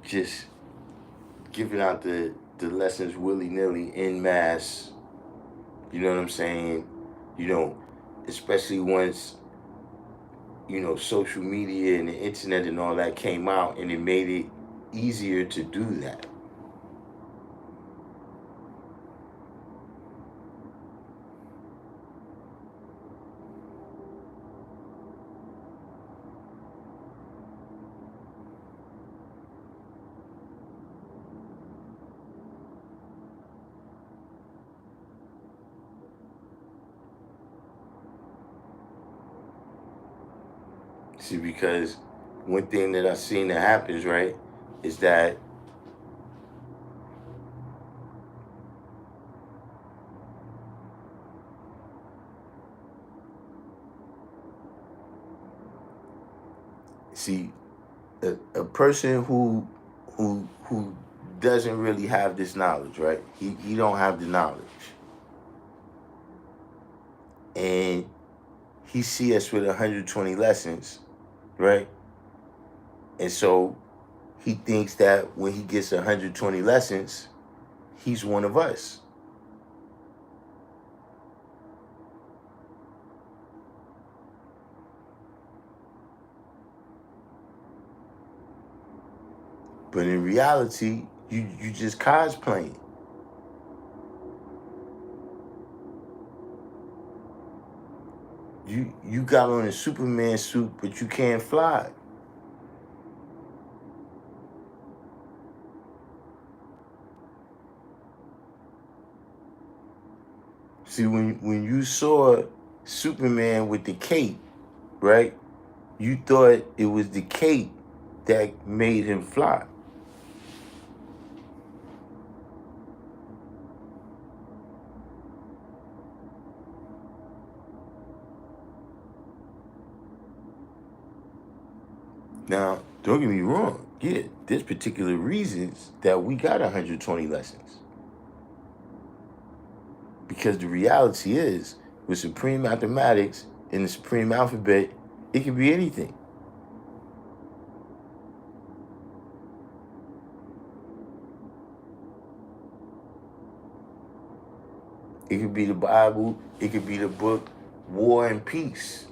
[SPEAKER 1] just giving out the lessons willy-nilly en masse. You know what I'm saying? Especially once social media and the internet and all that came out, and it made it easier to do that. See, because one thing that I've seen that happens, right, is that a person who doesn't really have this knowledge, right? He don't have the knowledge, and he see us with 120 lessons, right? And so he thinks that when he gets 120 lessons, he's one of us. But in reality, you just cosplaying. You got on a Superman suit, but you can't fly. See, when you saw Superman with the cape, right? You thought it was the cape that made him fly. Now, Don't get me wrong. Yeah, there's particular reasons that we got 120 lessons. Because the reality is, with supreme mathematics and the supreme alphabet, it can be anything. It could be the Bible. It could be the book War and Peace.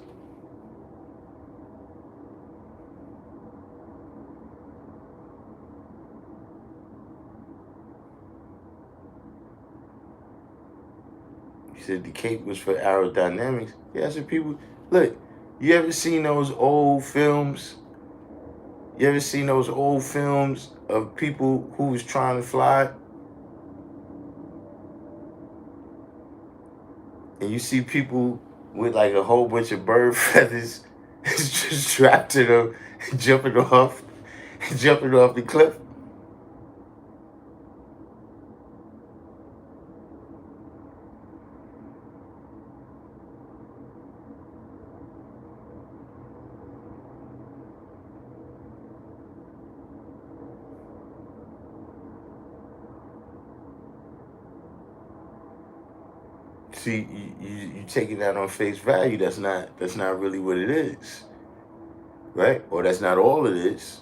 [SPEAKER 1] You said the cake was for aerodynamics. Yeah, so people, look, you ever seen those old films? You ever seen those old films of people who was trying to fly? And you see people with like a whole bunch of bird feathers just strapped to them, jumping off, jumping off the cliff. See, you taking that on face value. That's not really what it is, right? Or that's not all it is.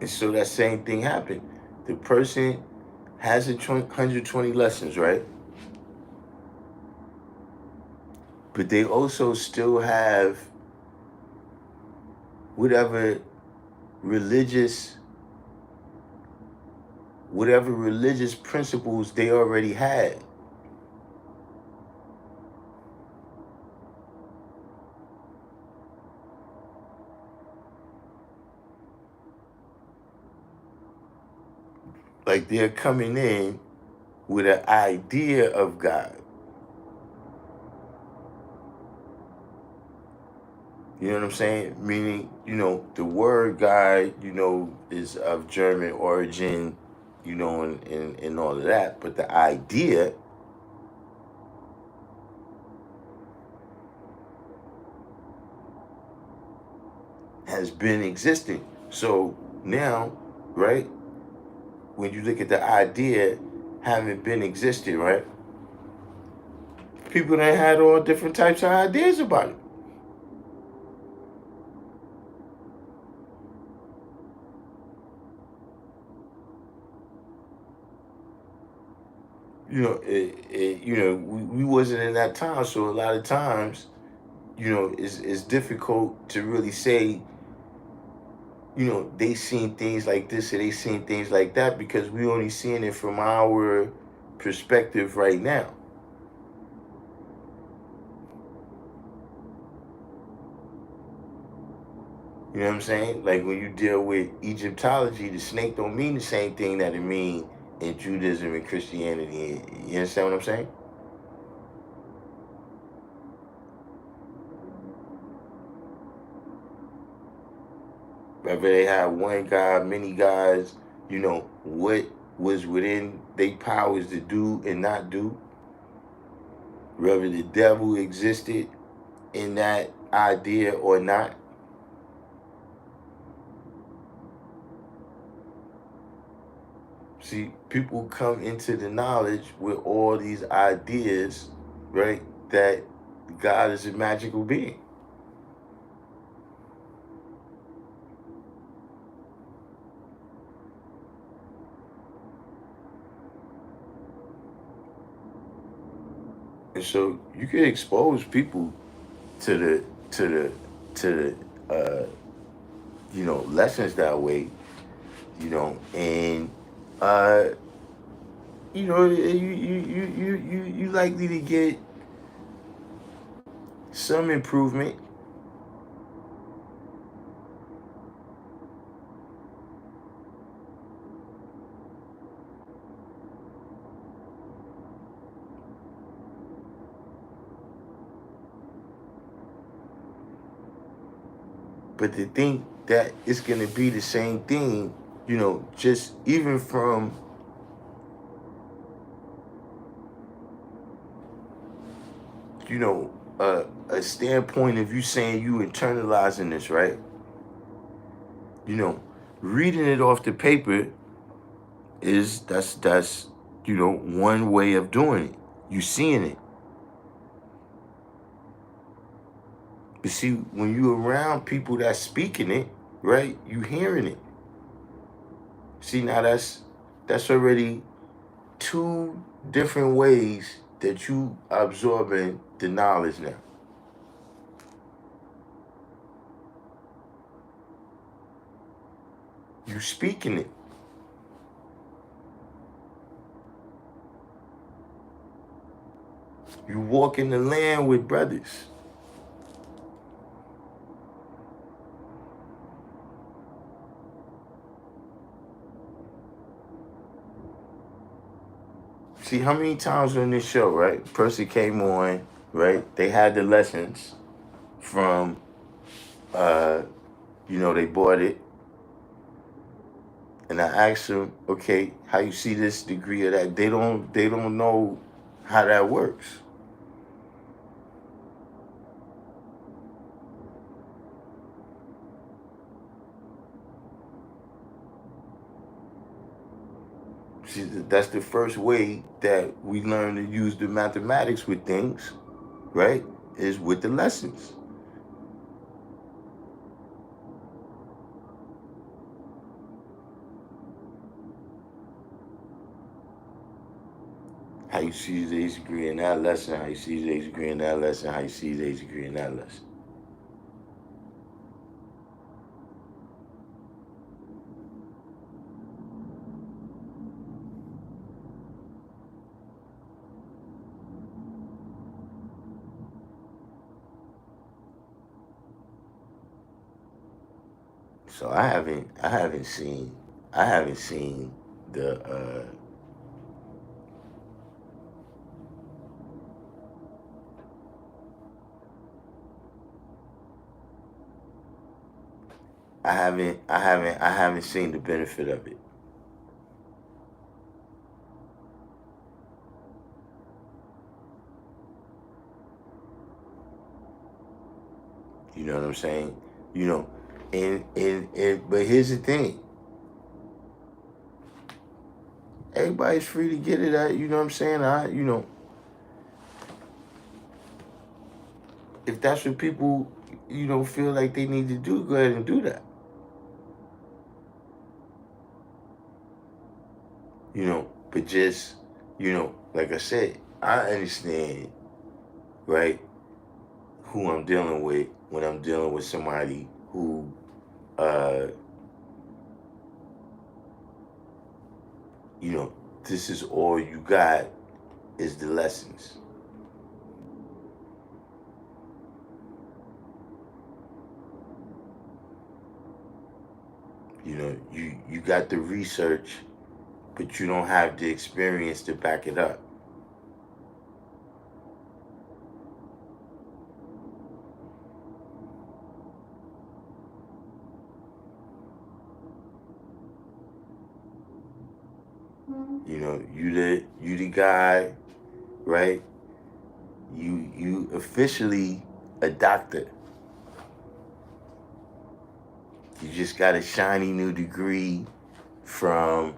[SPEAKER 1] And so that same thing happened. The person has 120 lessons, right? But they also still have whatever religious principles they already had. Like they're coming in with an idea of God. You know what I'm saying? Meaning, the word God, is of German origin, and all of that. But the idea has been existing. So now, right, when you look at the idea having been existing, right, people that had all different types of ideas about it. We wasn't in that time, so a lot of times, it's difficult to really say, they seen things like this or they seen things like that because we only seeing it from our perspective right now. You know what I'm saying? Like when you deal with Egyptology, the snake don't mean the same thing that it mean in Judaism and Christianity. You understand what I'm saying? Whether they have one God, many gods, what was within their powers to do and not do. Whether the devil existed in that idea or not. See, people come into the knowledge with all these ideas, right? That God is a magical being. And so you can expose people to the lessons that way, and you likely to get some improvement. But the thing that it's gonna be the same thing, just even from a standpoint of you saying you internalizing this, right? Reading it off the paper that's one way of doing it. You seeing it. But see, when you around people that's speaking it, right, you hearing it. See, now that's already two different ways that you absorbing the knowledge now. You speaking it. You walking the land with brothers. See, how many times on this show, right? Person came on, right? They had the lessons from, they bought it. And I asked them, okay, how you see this degree of that? They don't know how that works. See, that's the first way that we learn to use the mathematics with things, right? Is with the lessons. How you see today's degree in that lesson, how you see today's degree in that lesson, how you see today's degree in that lesson. So I haven't seen the I haven't seen the benefit of it. You know what I'm saying? And but here's the thing. Everybody's free to get it at, you know what I'm saying? If that's what people, feel like they need to do, go ahead and do that. But just, like I said, I understand, right, who I'm dealing with when I'm dealing with somebody who, this is all you got is the lessons. You got the research, but you don't have the experience to back it up. You the guy, right? You officially a doctor. You just got a shiny new degree from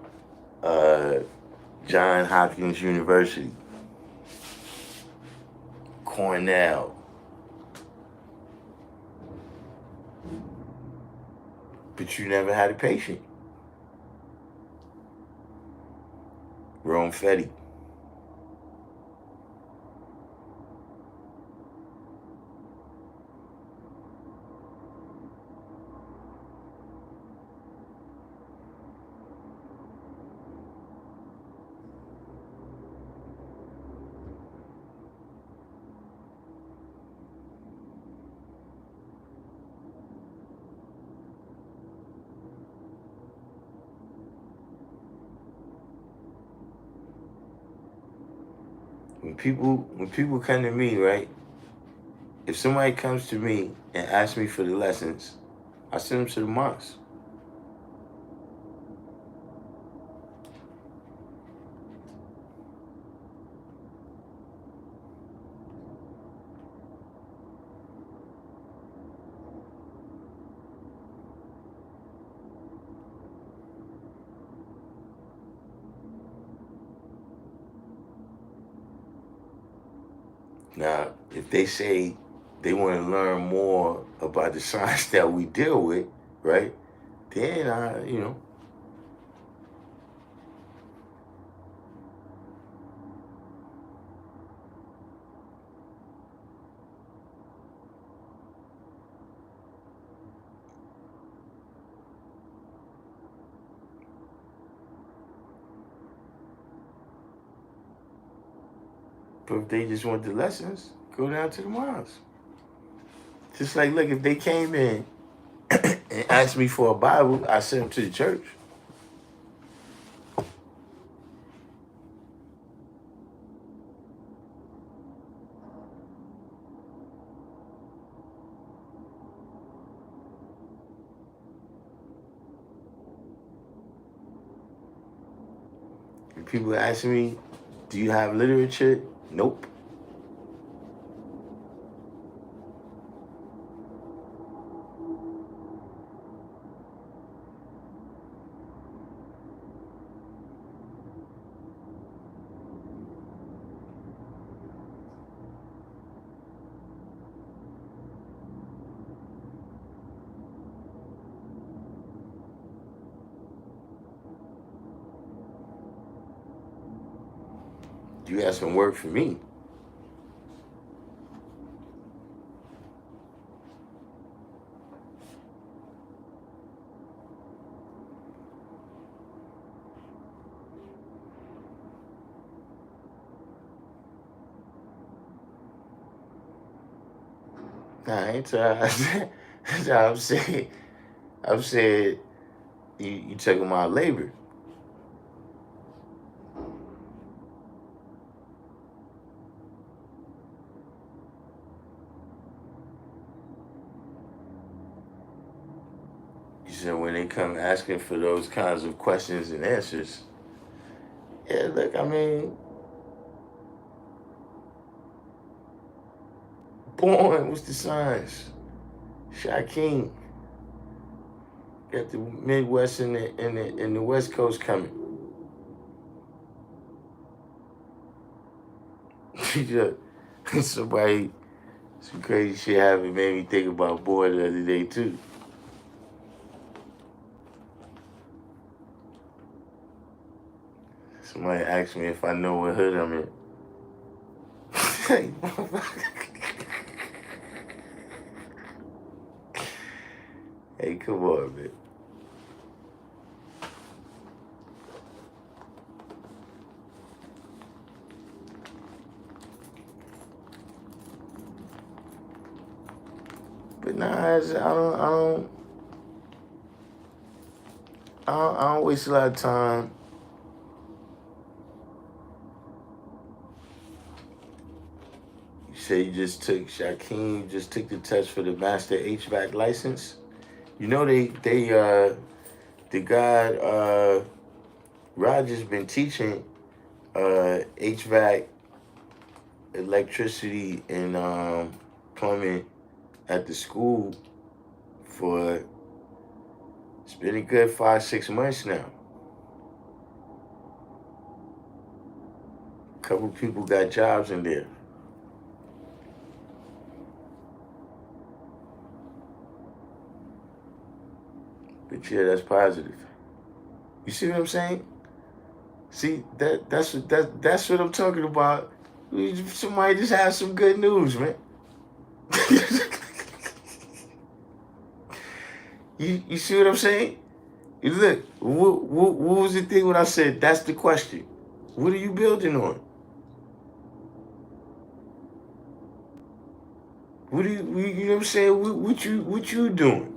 [SPEAKER 1] John Hopkins University, Cornell. But you never had a patient. Rome Fetty. When people come to me, right? If somebody comes to me and asks me for the lessons, I send them to the mosque. Now, if they say they want to learn more about the science that we deal with, right? Then but if they just want the lessons, go down to the mosque. Just like, look, if they came in and asked me for a Bible, I sent them to the church. If people ask me, do you have literature? Nope. You have some work for me. Nah, I ain't trying. That's how I'm saying you talking about labor. You said when they come asking for those kinds of questions and answers. Yeah, look, I mean, born, what's the signs? Shaquem. Got the Midwest and the West Coast coming. Somebody, some crazy shit happened, made me think about boy the other day too. Somebody asked me if I know what hood I'm in. Hey, come on, man. But nah, I don't waste a lot of time. You say you just took Shaquem, just took the test for the master HVAC license. You know the guy Roger's been teaching HVAC, electricity, and plumbing at the school for, it's been a good 5-6 months now. A couple people got jobs in there. But yeah, that's positive. You see what I'm saying? See, that's what I'm talking about. Somebody just have some good news, man. You see what I'm saying? Look, what was the thing when I said that's the question? What are you building on? What do you know what I'm saying? What you doing?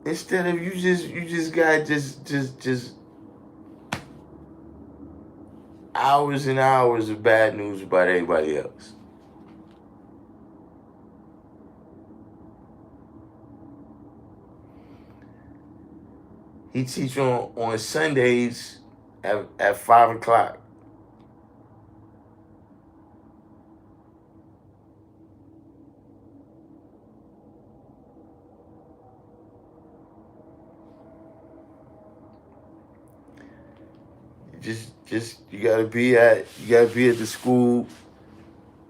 [SPEAKER 1] Instead of you just got just hours and hours of bad news about everybody else. He teach on Sundays at 5 o'clock. Just you gotta be at the school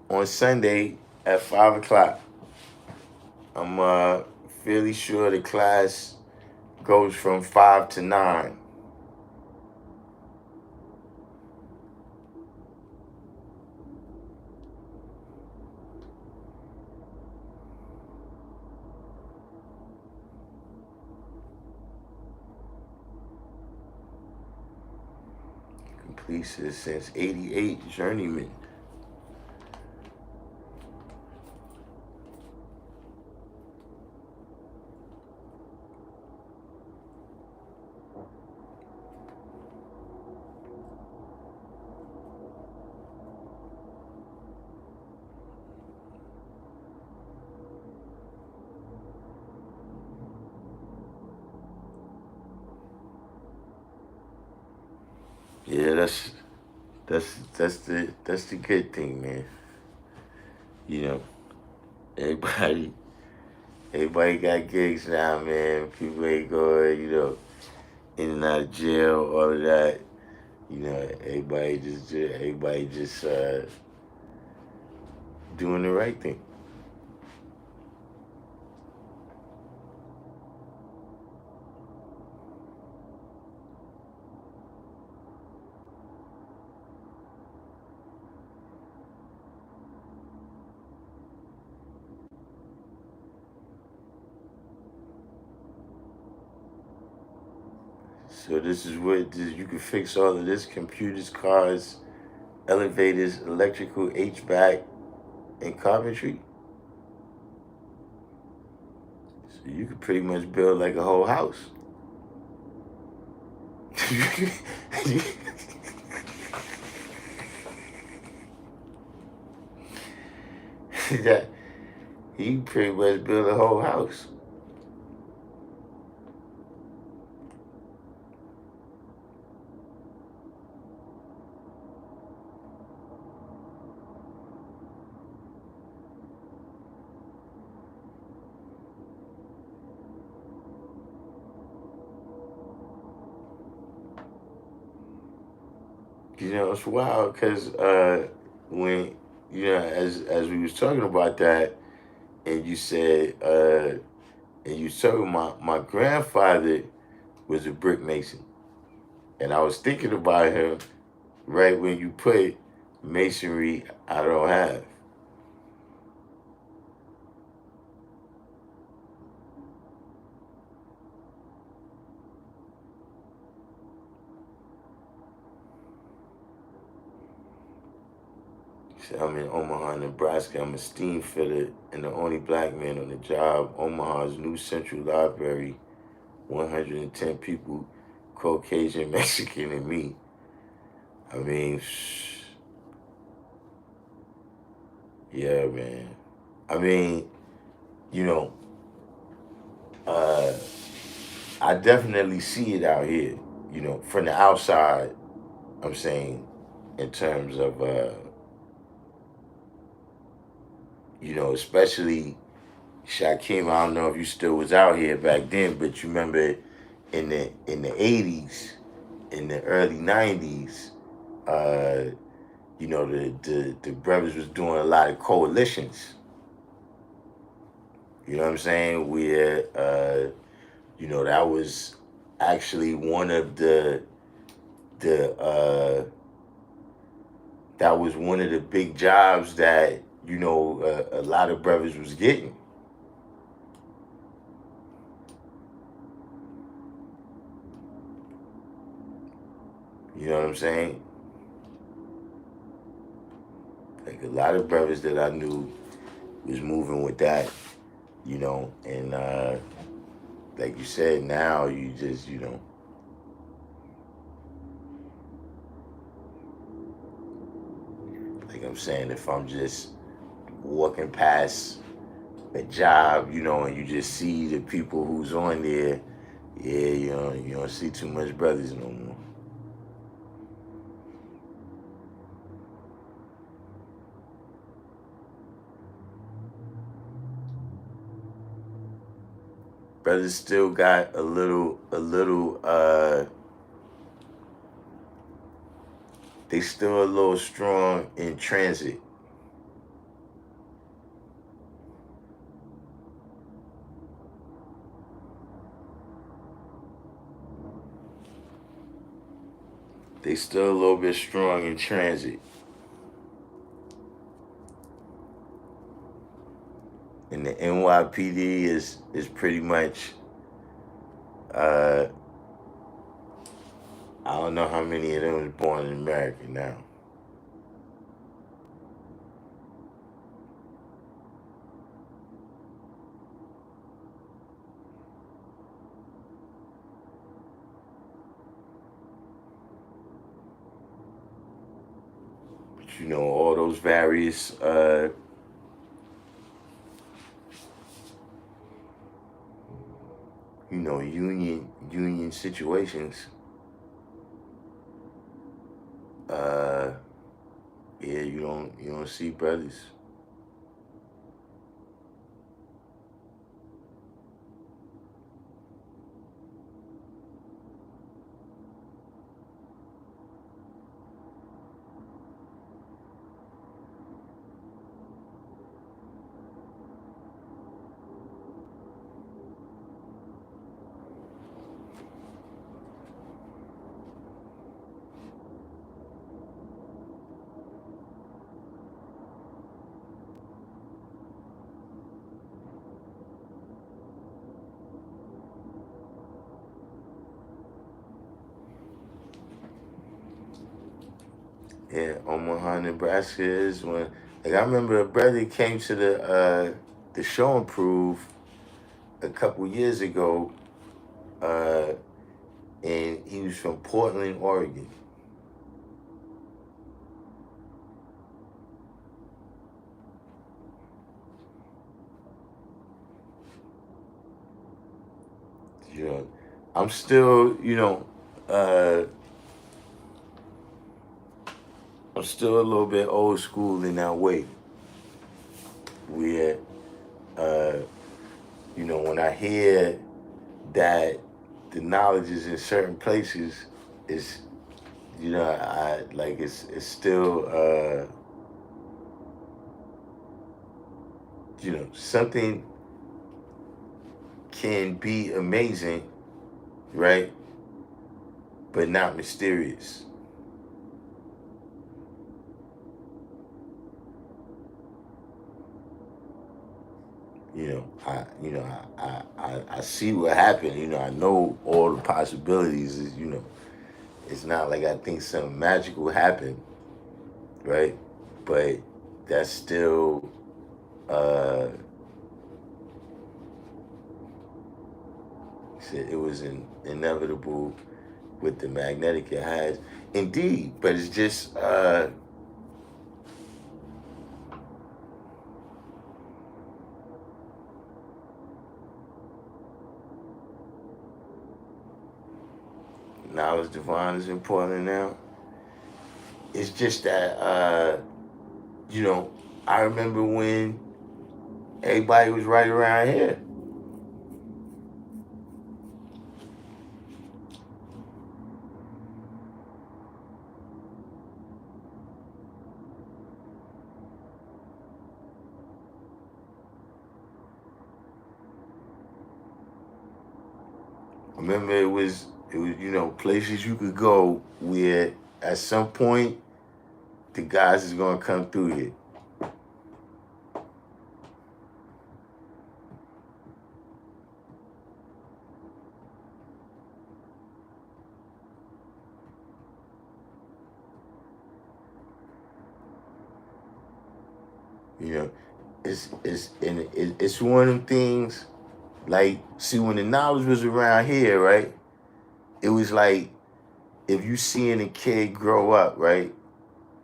[SPEAKER 1] on Sunday at 5 o'clock. I'm fairly sure the class goes from 5 to 9. Completed since '88, journeyman. Yeah, that's the good thing, man. You know, everybody everybody got gigs now, man. People ain't going, in and out of jail, all of that. Everybody just doing the right thing. So this is what you can fix all of this: computers, cars, elevators, electrical, HVAC, and carpentry. So you could pretty much build like a whole house. That you pretty much build a whole house. It's wild because when as we was talking about that, and you said and you told me my grandfather was a brick mason, and I was thinking about him right when you put masonry. I don't have. I'm in Omaha, Nebraska. I'm a steam fitter and the only black man on the job. Omaha's new central library, 110 people, Caucasian, Mexican, and me. I mean, yeah, man. I mean, you know, uh, I definitely see it out here, from the outside. I'm saying, in terms of, especially Shaquem. I don't know if you still was out here back then, but you remember in the '80s, in the early '90s, uh, the brothers was doing a lot of coalitions. You know what I'm saying? Where that was actually one of the that was one of the big jobs that a lot of brothers was getting. You know what I'm saying? Like a lot of brothers that I knew was moving with that, and like you said, now you just, like I'm saying, if I'm just walking past a job, and you just see the people who's on there, Yeah, you don't see too much brothers no more. Brothers still got a little they still a little strong in transit. They still a little bit strong in transit. And the NYPD is pretty much I don't know how many of them was born in America now. But all those various union situations. Yeah, you don't see brothers. Yeah, Omaha, Nebraska is when. Like I remember a brother came to the show and prove a couple years ago, uh, and he was from Portland, Oregon. You know, I'm still, I'm still a little bit old school in that way. Where, uh, when I hear that the knowledge is in certain places, it's, I like it's still, something can be amazing, right? But not mysterious. I see what happened. I know all the possibilities. It's not like I think something magical happened, right? But that's still, it was inevitable with the magnetic it has. Indeed, but it's just, knowledge divine is important now. It's just that, I remember when everybody was right around here. Remember, it was places you could go where at some point the guys is gonna come through here. It's one of them things. Like, see, when the knowledge was around here, right? It was like if you seeing a kid grow up, right,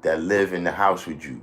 [SPEAKER 1] that live in the house with you.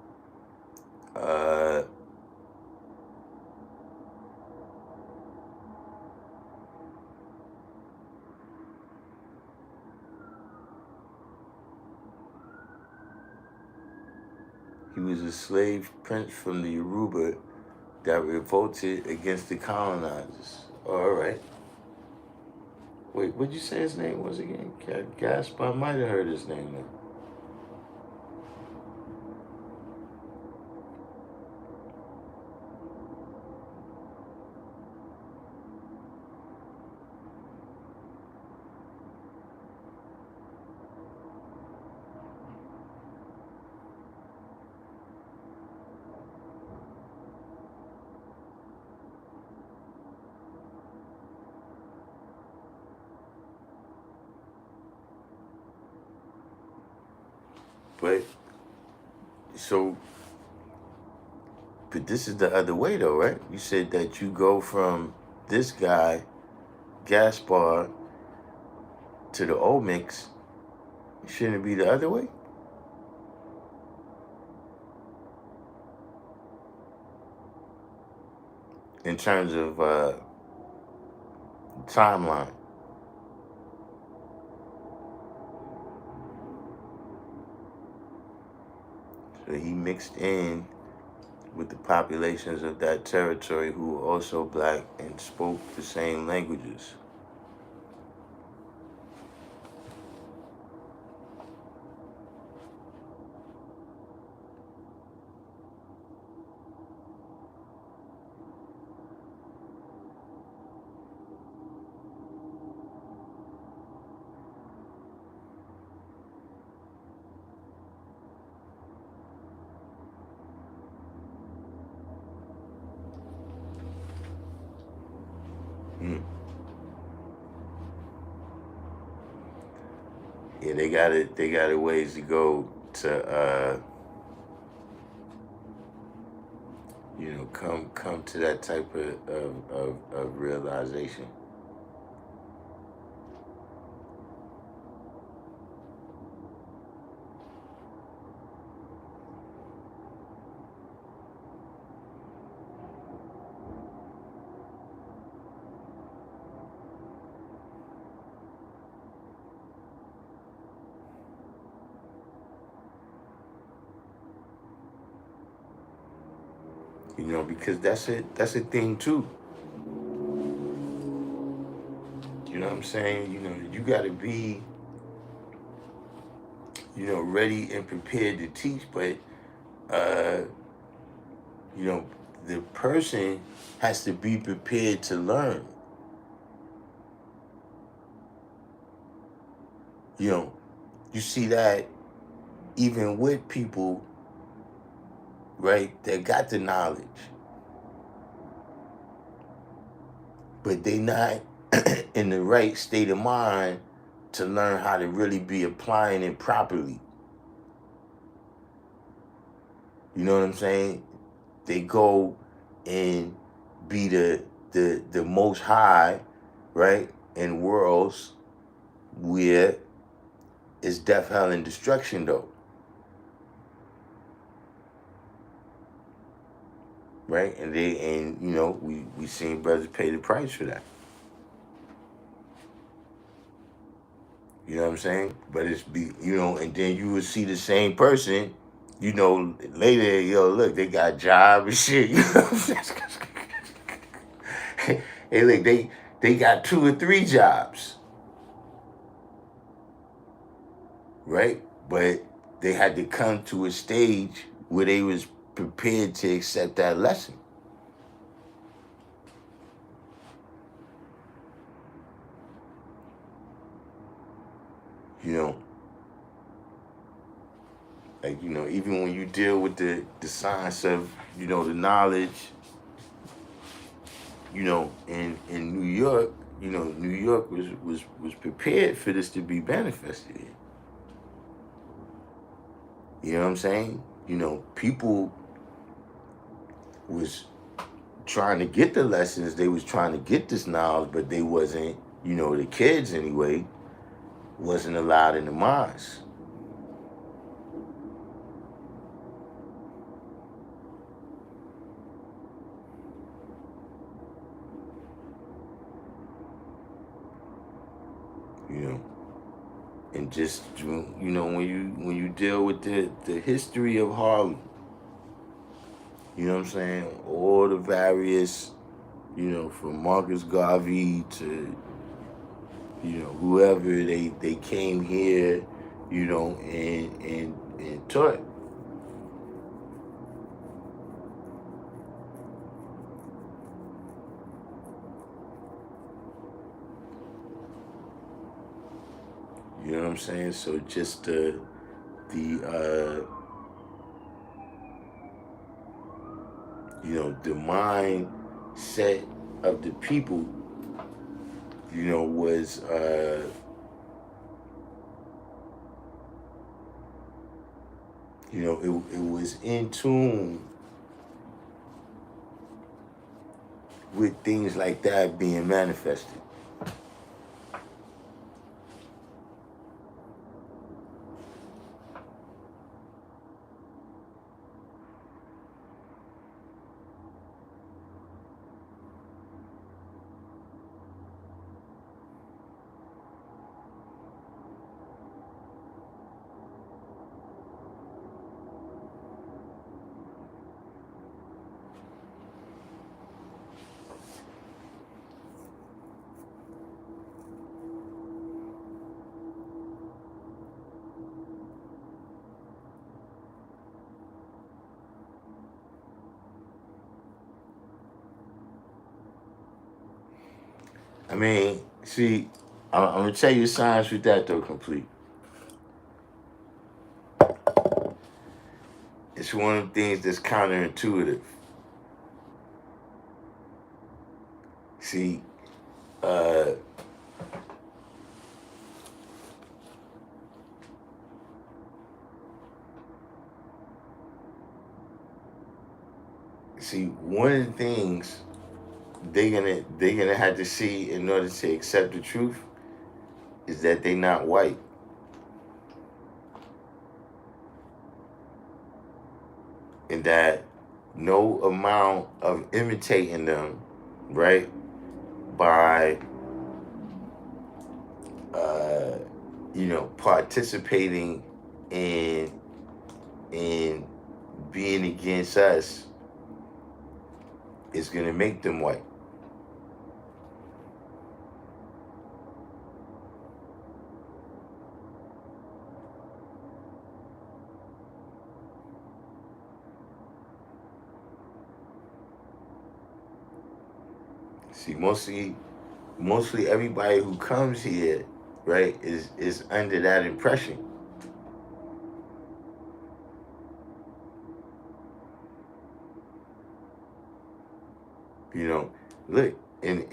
[SPEAKER 1] was a slave prince from the Yoruba that revolted against the colonizers. Oh, all right. Wait, what'd you say his name was again? Gaspar, I might have heard his name now. But so, but this is the other way though, right? You said that you go from this guy, Gaspar, to the old mix. Shouldn't it be the other way? In terms of timeline. So he mixed in with the populations of that territory who were also black and spoke the same languages. Yeah, they got a ways to go to come to that type of realization. Because that's a thing too. You know what I'm saying? You got to be, ready and prepared to teach, but the person has to be prepared to learn. You see that even with people, right, that got the knowledge, but they not in the right state of mind to learn how to really be applying it properly. You know what I'm saying? They go and be the most high, right, in worlds where it's death, hell, and destruction though. Right? And we seen brothers pay the price for that. You know what I'm saying? But and then you would see the same person, later, look, they got a job and shit. You know what I'm saying? Hey, look, they got 2 or 3 jobs. Right? But they had to come to a stage where they was prepared to accept that lesson. Even when you deal with the science of, the knowledge, in New York, New York was prepared for this to be manifested in. You know what I'm saying? People was trying to get the lessons, they was trying to get this knowledge, but they wasn't, the kids anyway, wasn't allowed in the mosques. And just when you deal with the history of Harlem, You know what I'm saying? All the various, from Marcus Garvey to, whoever they came here, and taught. You know what I'm saying? So just the mindset of the people, was it was in tune with things like that being manifested. I mean, see, I'm gonna tell you science with that though, complete. It's one of the things that's counterintuitive. See, uh, one of the things they're gonna have to see in order to accept the truth is that they're not white. And that no amount of imitating them, right, by participating in being against us is gonna make them white. See, mostly everybody who comes here, right, is under that impression. Look, and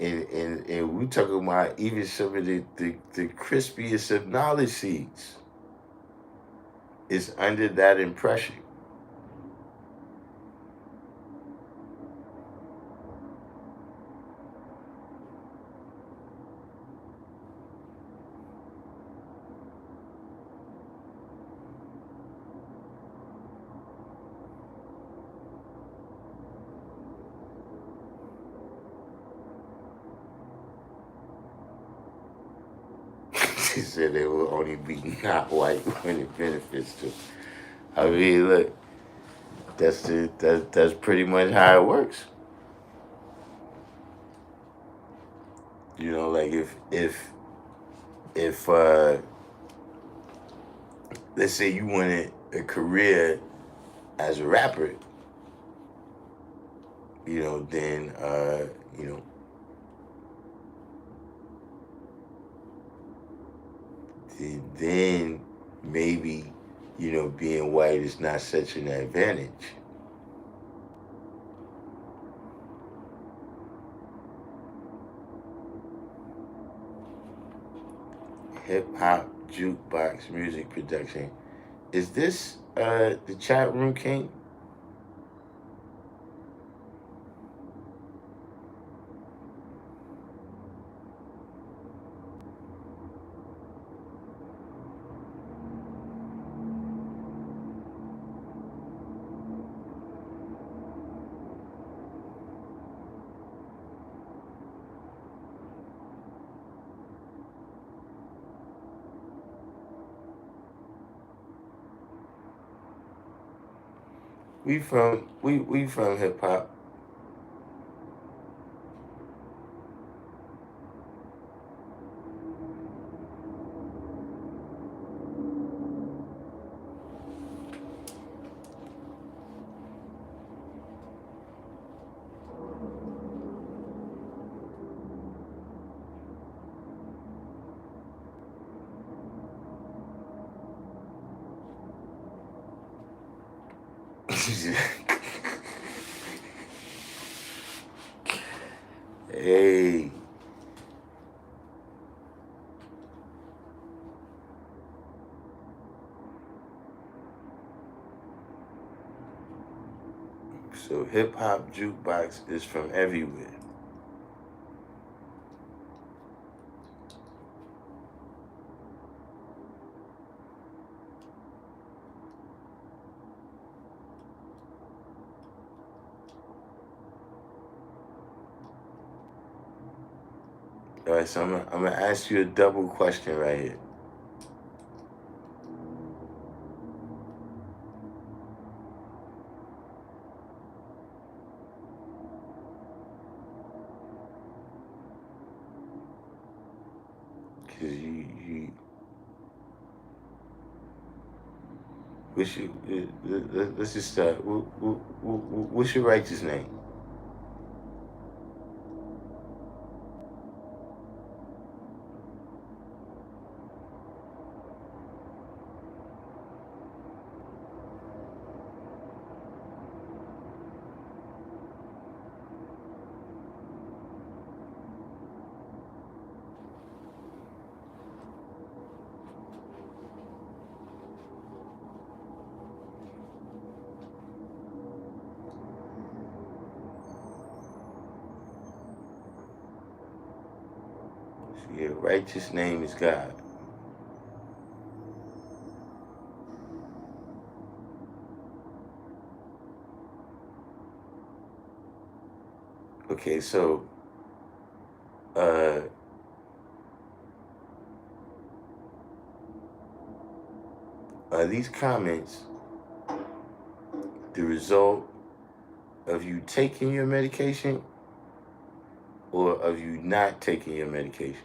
[SPEAKER 1] we talking about even some of the crispiest of knowledge seeds is under that impression. She said they will only be not white when it benefits them. I mean, look, that's pretty much how it works. Like if let's say you wanted a career as a rapper, then then maybe being white is not such an advantage. Hip hop jukebox music production. Is this the chat room, King? We from hip hop. Hey, so hip hop jukebox is from everywhere. All right, so I'm gonna ask you a double question right here. Cause what's your, let's just start. What's your righteous name? So your righteous name is God. Okay, so uh, are these comments the result of you taking your medication or of you not taking your medication?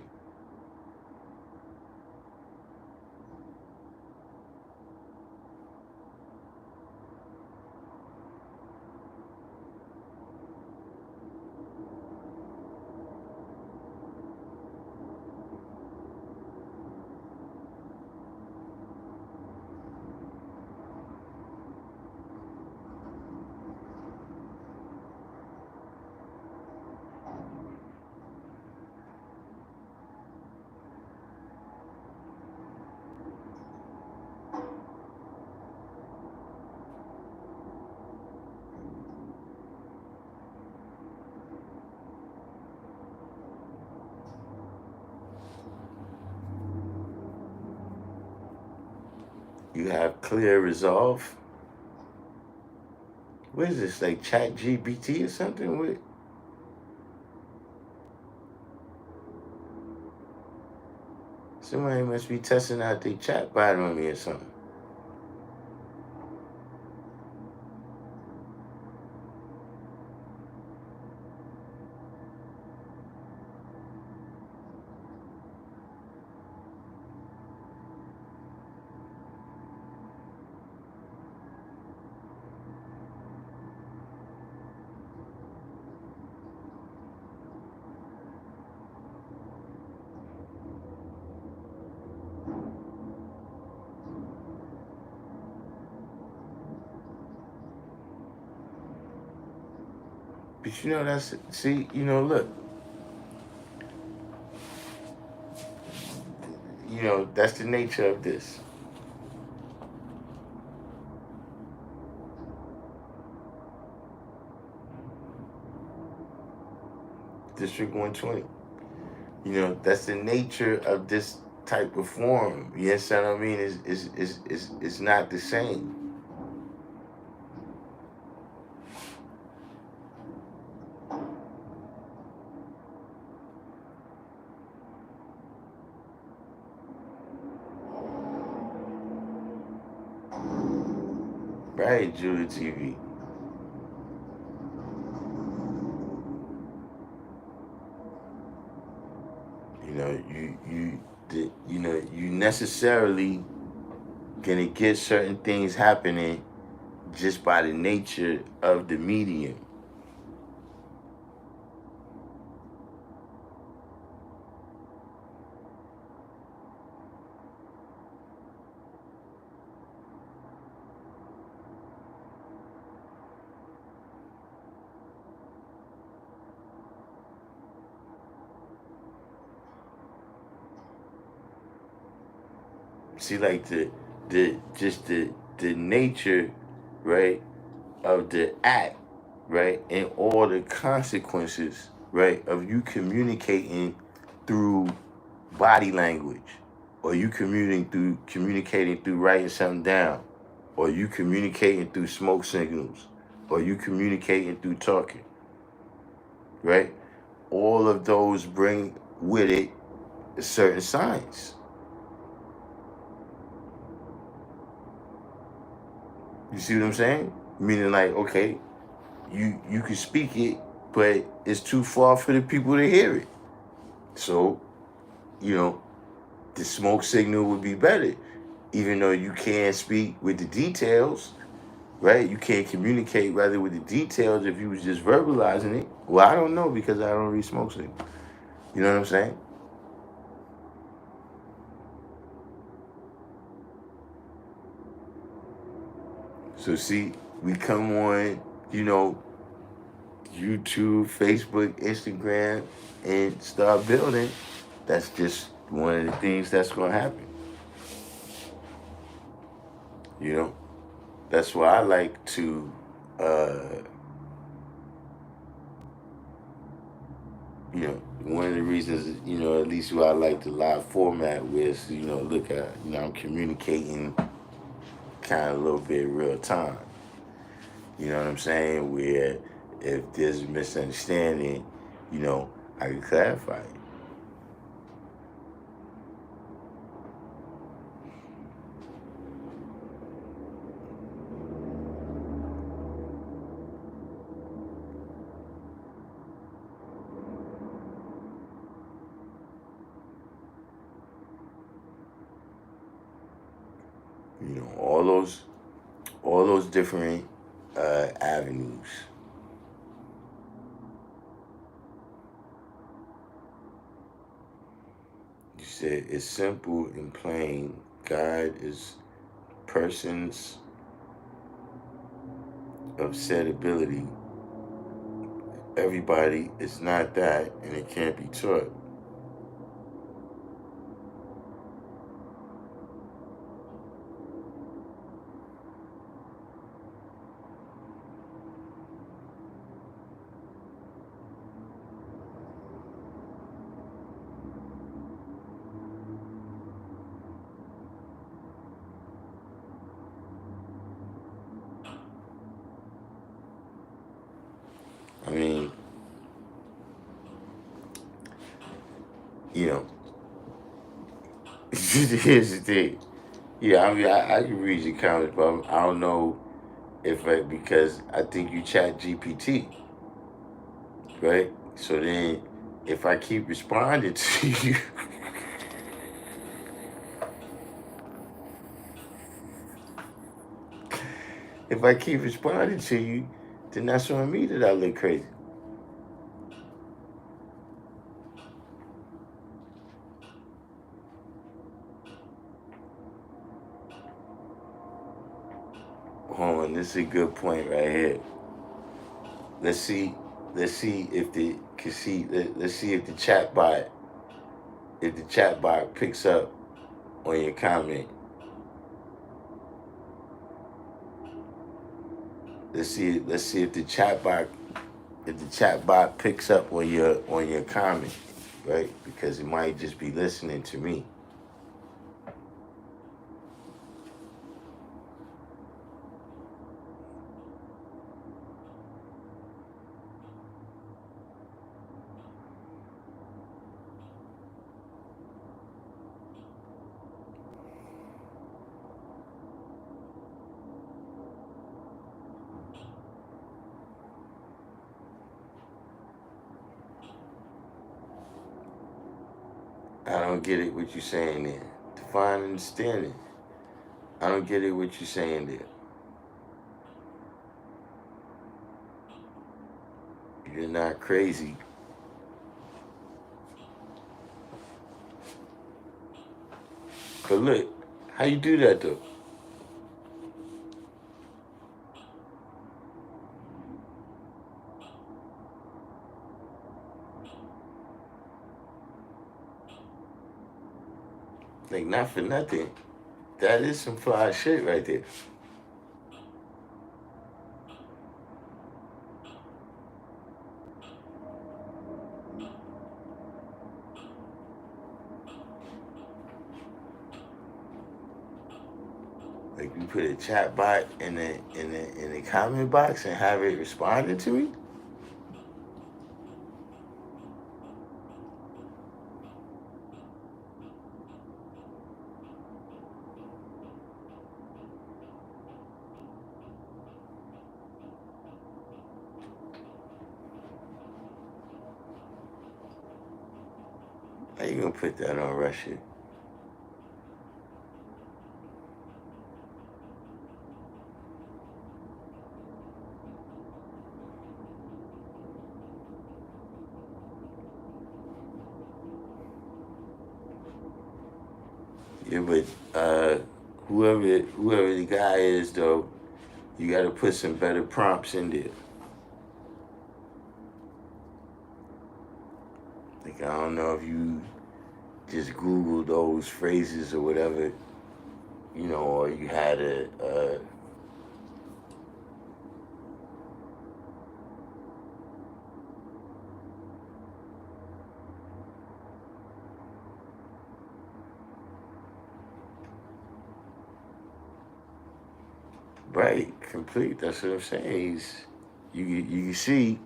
[SPEAKER 1] You have clear resolve. What is this, like Chat GBT or something? What? Somebody must be testing out their chat bot on me or something. But that's, see, look, that's the nature of this. District 120. That's the nature of this type of form. You understand what I mean? It's not the same. Right, Julia TV. necessarily gonna get certain things happening just by the nature of the medium. See, like the nature, right, of the act, right, and all the consequences, right, of you communicating through body language, or you communicating through writing something down, or you communicating through smoke signals, or you communicating through talking, right? All of those bring with it a certain science. You see what I'm saying? Meaning, like, okay, you can speak it, but it's too far for the people to hear it. So, you know, the smoke signal would be better, even though you can't speak with the details, right? You can't communicate rather with the details if you was just verbalizing it. Well, I don't know because I don't read smoke signal. You know what I'm saying? So see, we come on, you know, YouTube, Facebook, Instagram, and start building. That's just one of the things that's gonna happen. You know, that's why I like to, uh, you know, one of the reasons, you know, at least why I like the live format was, you know, look at, you know, I'm communicating kind of a little bit real time. You know what I'm saying? Where if there's a misunderstanding, you know, I can clarify it. You know, all those different avenues. You said it's simple and plain. God is persons of said ability. Everybody is not that, and it can't be taught. I mean, you know, here's the thing. Yeah, I mean, I can read your comments, but I don't know if because I think you chat GPT, right? So then, if I keep responding to you, if I keep responding to you, then that's on me that I look crazy. Hold on, this is a good point right here. Let's see, let's see if the can see. Let's see if the chat bot picks up on your comment. Let's see if the chat bot picks up on your comment, right? Because it might just be listening to me. I don't get it what you're saying there. fine understanding. I don't get it what you're saying there. You're not crazy. But look, how you do that though? Like, not for nothing. That is some fly shit right there. Like, you put a chat bot in the comment box and have it responding to me? How you gonna put that on Russia? Yeah, but whoever the guy is though, you gotta put some better prompts in there. Like, I don't know if you just Google those phrases or whatever, or you had a right, complete. That's what I'm saying. You can see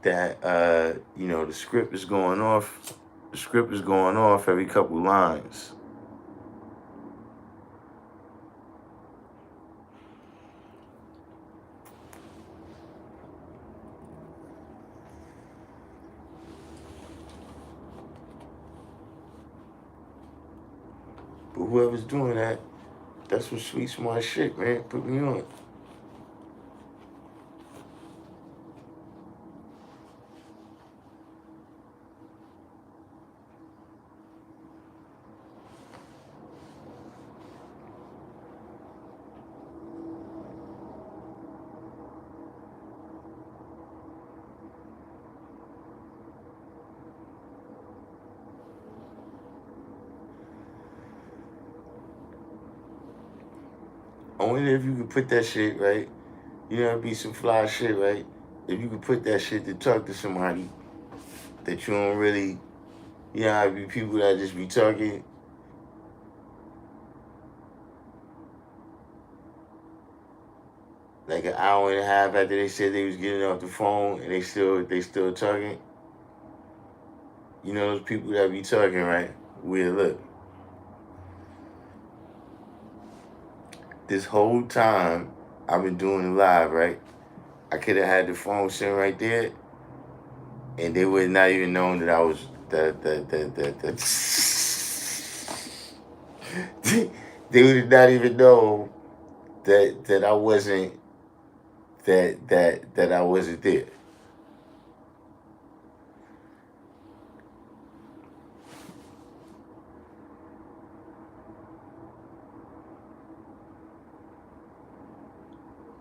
[SPEAKER 1] that the script is going off. The script is going off every couple lines. But whoever's doing that, that's some sweet smart shit, man. Put me on. Only if you could put that shit, right? It'd be some fly shit, right? If you could put that shit to talk to somebody that you don't really, it'd be people that just be talking. Like an hour and a half after they said they was getting off the phone and they still talking. Those people that be talking, right? Look. This whole time I've been doing it live, right? I could have had the phone sitting right there, and they would not even known that I was that. They would not even know that I wasn't that I wasn't there.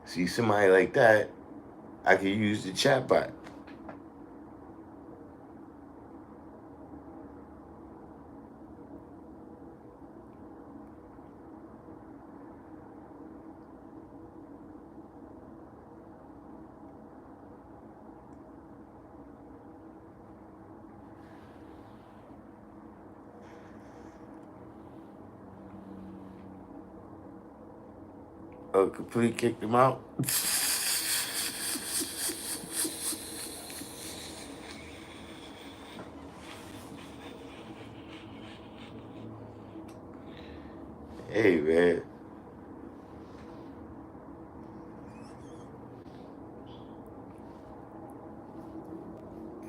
[SPEAKER 1] See, somebody like that, I could use the chat bot. Oh, complete kicked him out. Hey, man.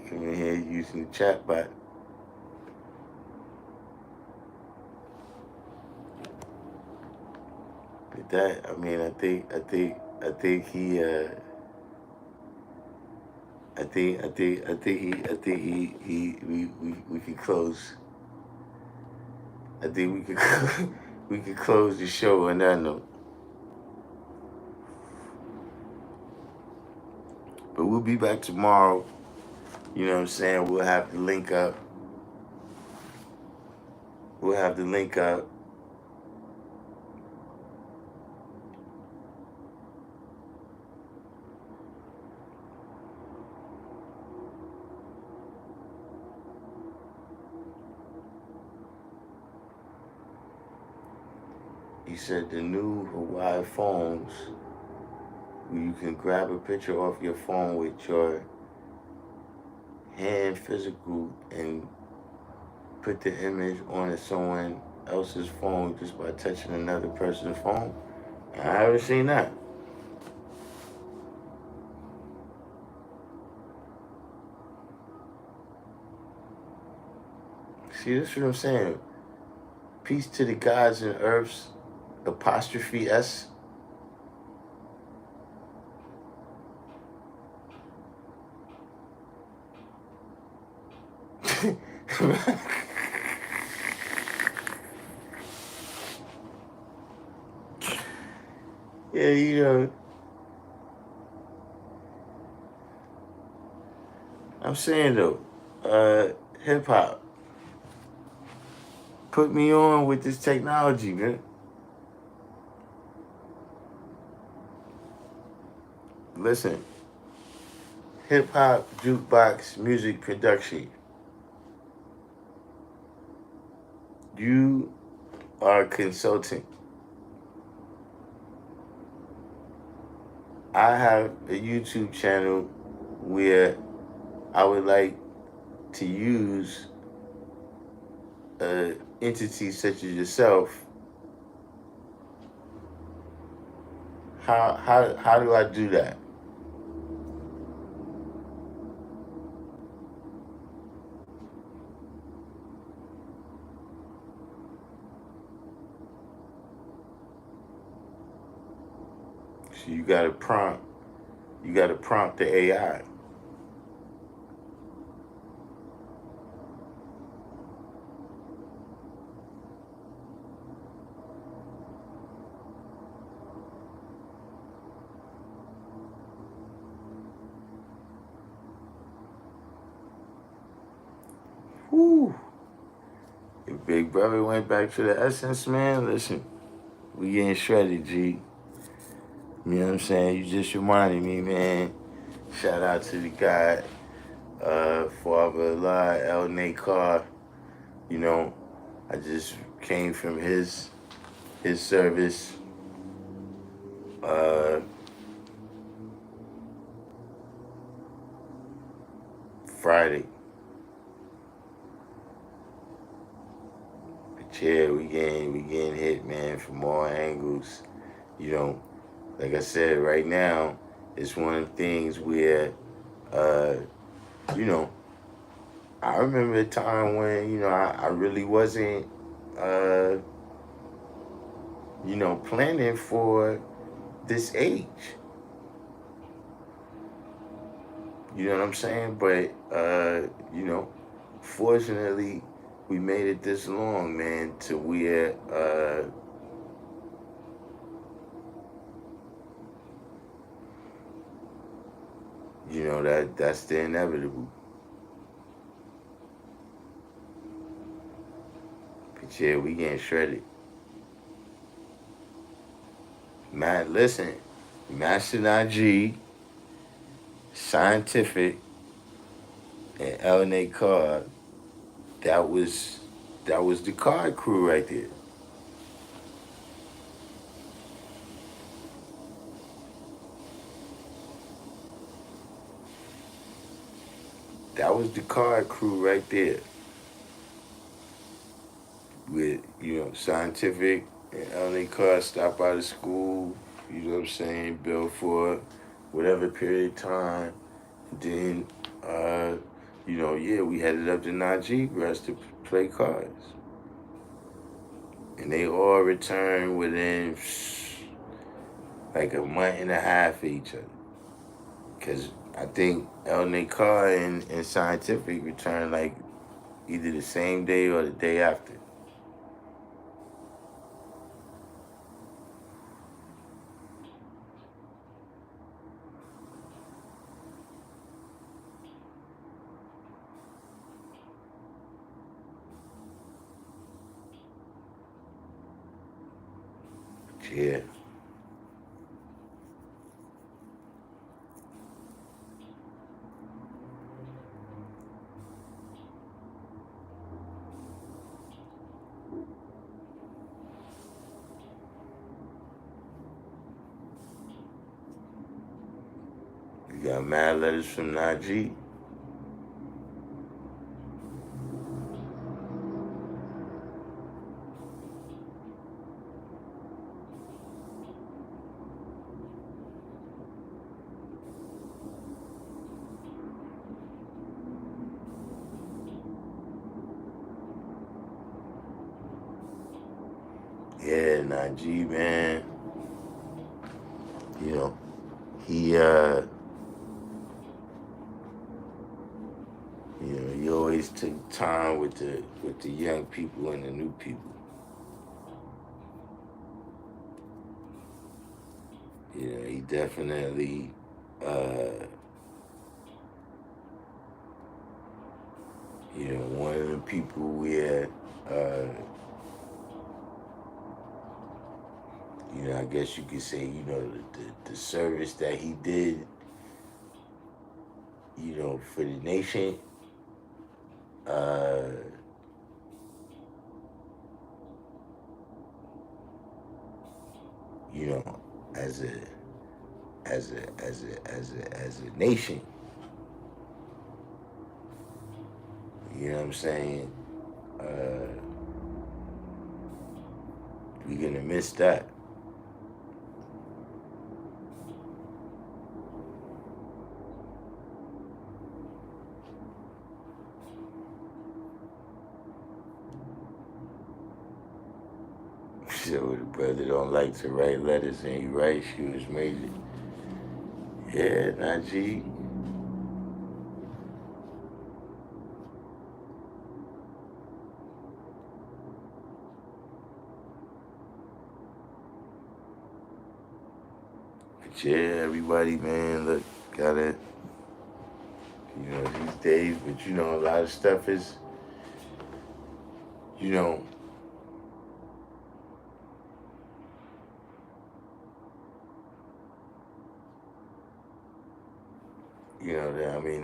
[SPEAKER 1] Come in here using the chat bot. with that, I mean, I think he, we can close. I think we could, we could close the show on that note. But we'll be back tomorrow. You know what I'm saying? We'll have to link up. We'll have to link up. He said the new Hawaii phones, you can grab a picture off your phone with your hand physical and put the image on someone else's phone just by touching another person's phone. I haven't seen that. See, that's what I'm saying. Peace to the gods and earths, apostrophe S. Yeah, you know. I'm saying though, hip hop put me on with this technology, man. Listen, hip hop jukebox music production. You are a consultant. I have a YouTube channel where I would like to use entities such as yourself. How do I do that? So you gotta prompt. You gotta prompt the AI. Whew. If Big Brother went back to the essence, man, listen, we getting shredded, G. You know what I'm saying? You just reminded me, man. Shout out to the guy, Father Allah, El Nakar. You know, I just came from his service. Friday. But yeah, we getting hit, man, from all angles. You know, like I said, right now, it's one of the things where, you know, I remember a time when, you know, I really wasn't, you know, planning for this age. You know what I'm saying? But, you know, fortunately, we made it this long, man, to where, you know, that's the inevitable. But yeah, we getting shredded. Man, listen, Master Najee, Scientific, and LNA Card, that was the card crew right there. That was the card crew right there. With, you know, Scientific and LNA Card stopped by the school, you know what I'm saying, built for whatever period of time. Then, you know, yeah, we headed up to Najee Rest to play cards. And they all returned within like a month and a half for each other. Because I think El Nakar and Scientific returned like either the same day or the day after. Yeah. You got mad letters from Najee. Yeah, Najee, man. You know, he always took time with the young people and the new people. He definitely one of the people where I guess you could say, the service that he did, for the nation, as a nation, you know what I'm saying? We're gonna miss that. So the brother don't like to write letters and he writes, she was major. Yeah, Najee. But yeah, everybody, man, look, gotta, these days, but a lot of stuff is, you know,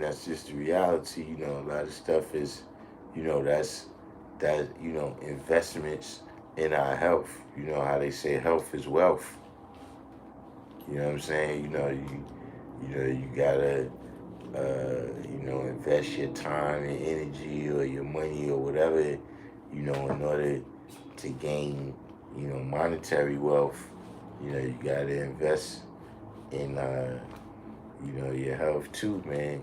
[SPEAKER 1] that's just the reality. A lot of stuff is, investments in our health. You know how they say health is wealth. You know what I'm saying? You gotta, invest your time and energy or your money or whatever, in order to gain, monetary wealth. You gotta invest in, your health too, man.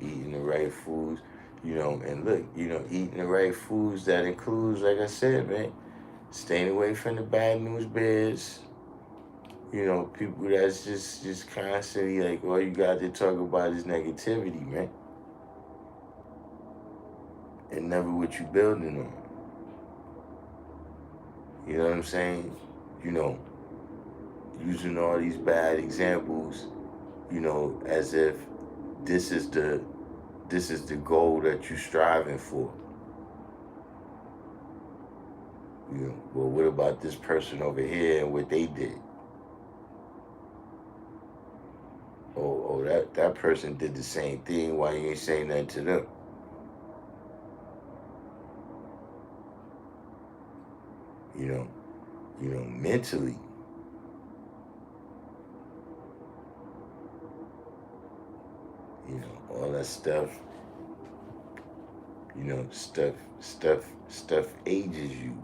[SPEAKER 1] Eating the right foods, and look, eating the right foods that includes, like I said, man, staying away from the bad news bears. People that's just constantly like, all you got to talk about is negativity, man. And never what you building on. You know what I'm saying? Using all these bad examples, as if this is the goal that you're striving for. Well, what about this person over here and what they did? Oh, that person did the same thing. Why you ain't saying nothing to them? Mentally. All that stuff. Stuff ages you.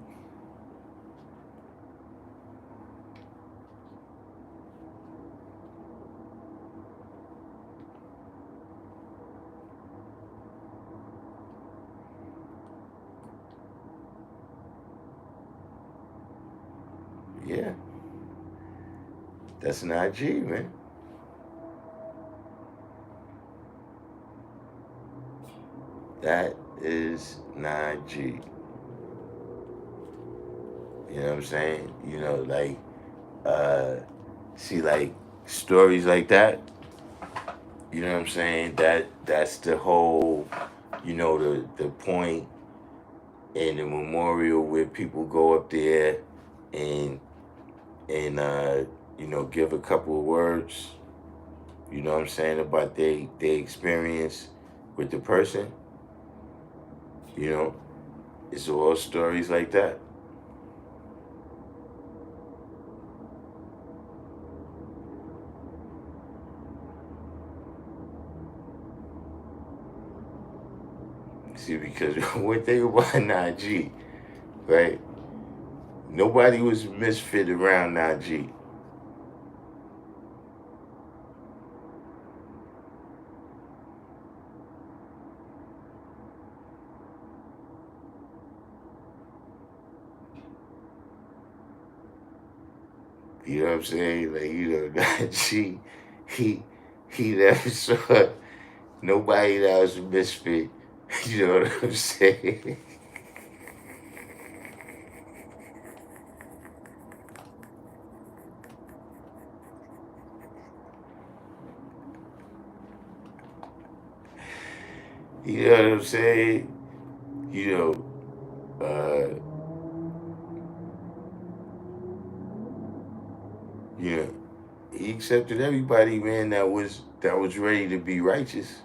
[SPEAKER 1] Yeah. That's not G, man. That is not G. You know what I'm saying? You know, like, see, like, stories like that, you know what I'm saying? That's the whole, the point in the memorial where people go up there and give a couple of words, you know what I'm saying, about their experience with the person. You know, it's all stories like that. See, because one thing about Najee, right? Nobody was misfit around Najee. You know what I'm saying? Like, Najee, he never saw nobody that was a misfit. You know what I'm saying? You know what I'm saying? You know, you know, he accepted everybody, man, that was ready to be righteous.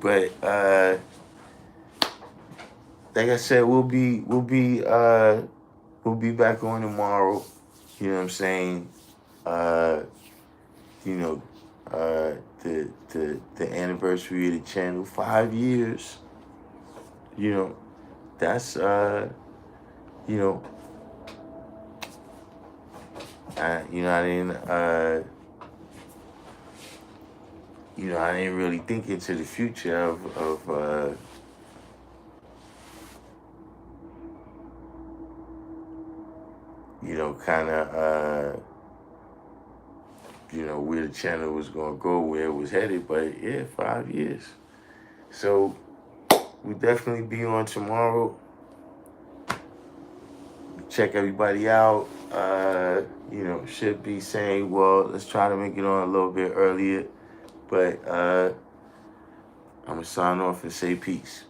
[SPEAKER 1] But like I said, we'll be back on tomorrow. You know what I'm saying? Uh, you know, the anniversary of the channel, 5 years. You know, that's you know, I didn't I didn't really think into the future of kind of where the channel was gonna go, where it was headed. But yeah, 5 years. So we'll definitely be on tomorrow. Check everybody out. Should be saying, well, let's try to make it on a little bit earlier. But I'm gonna sign off and say peace.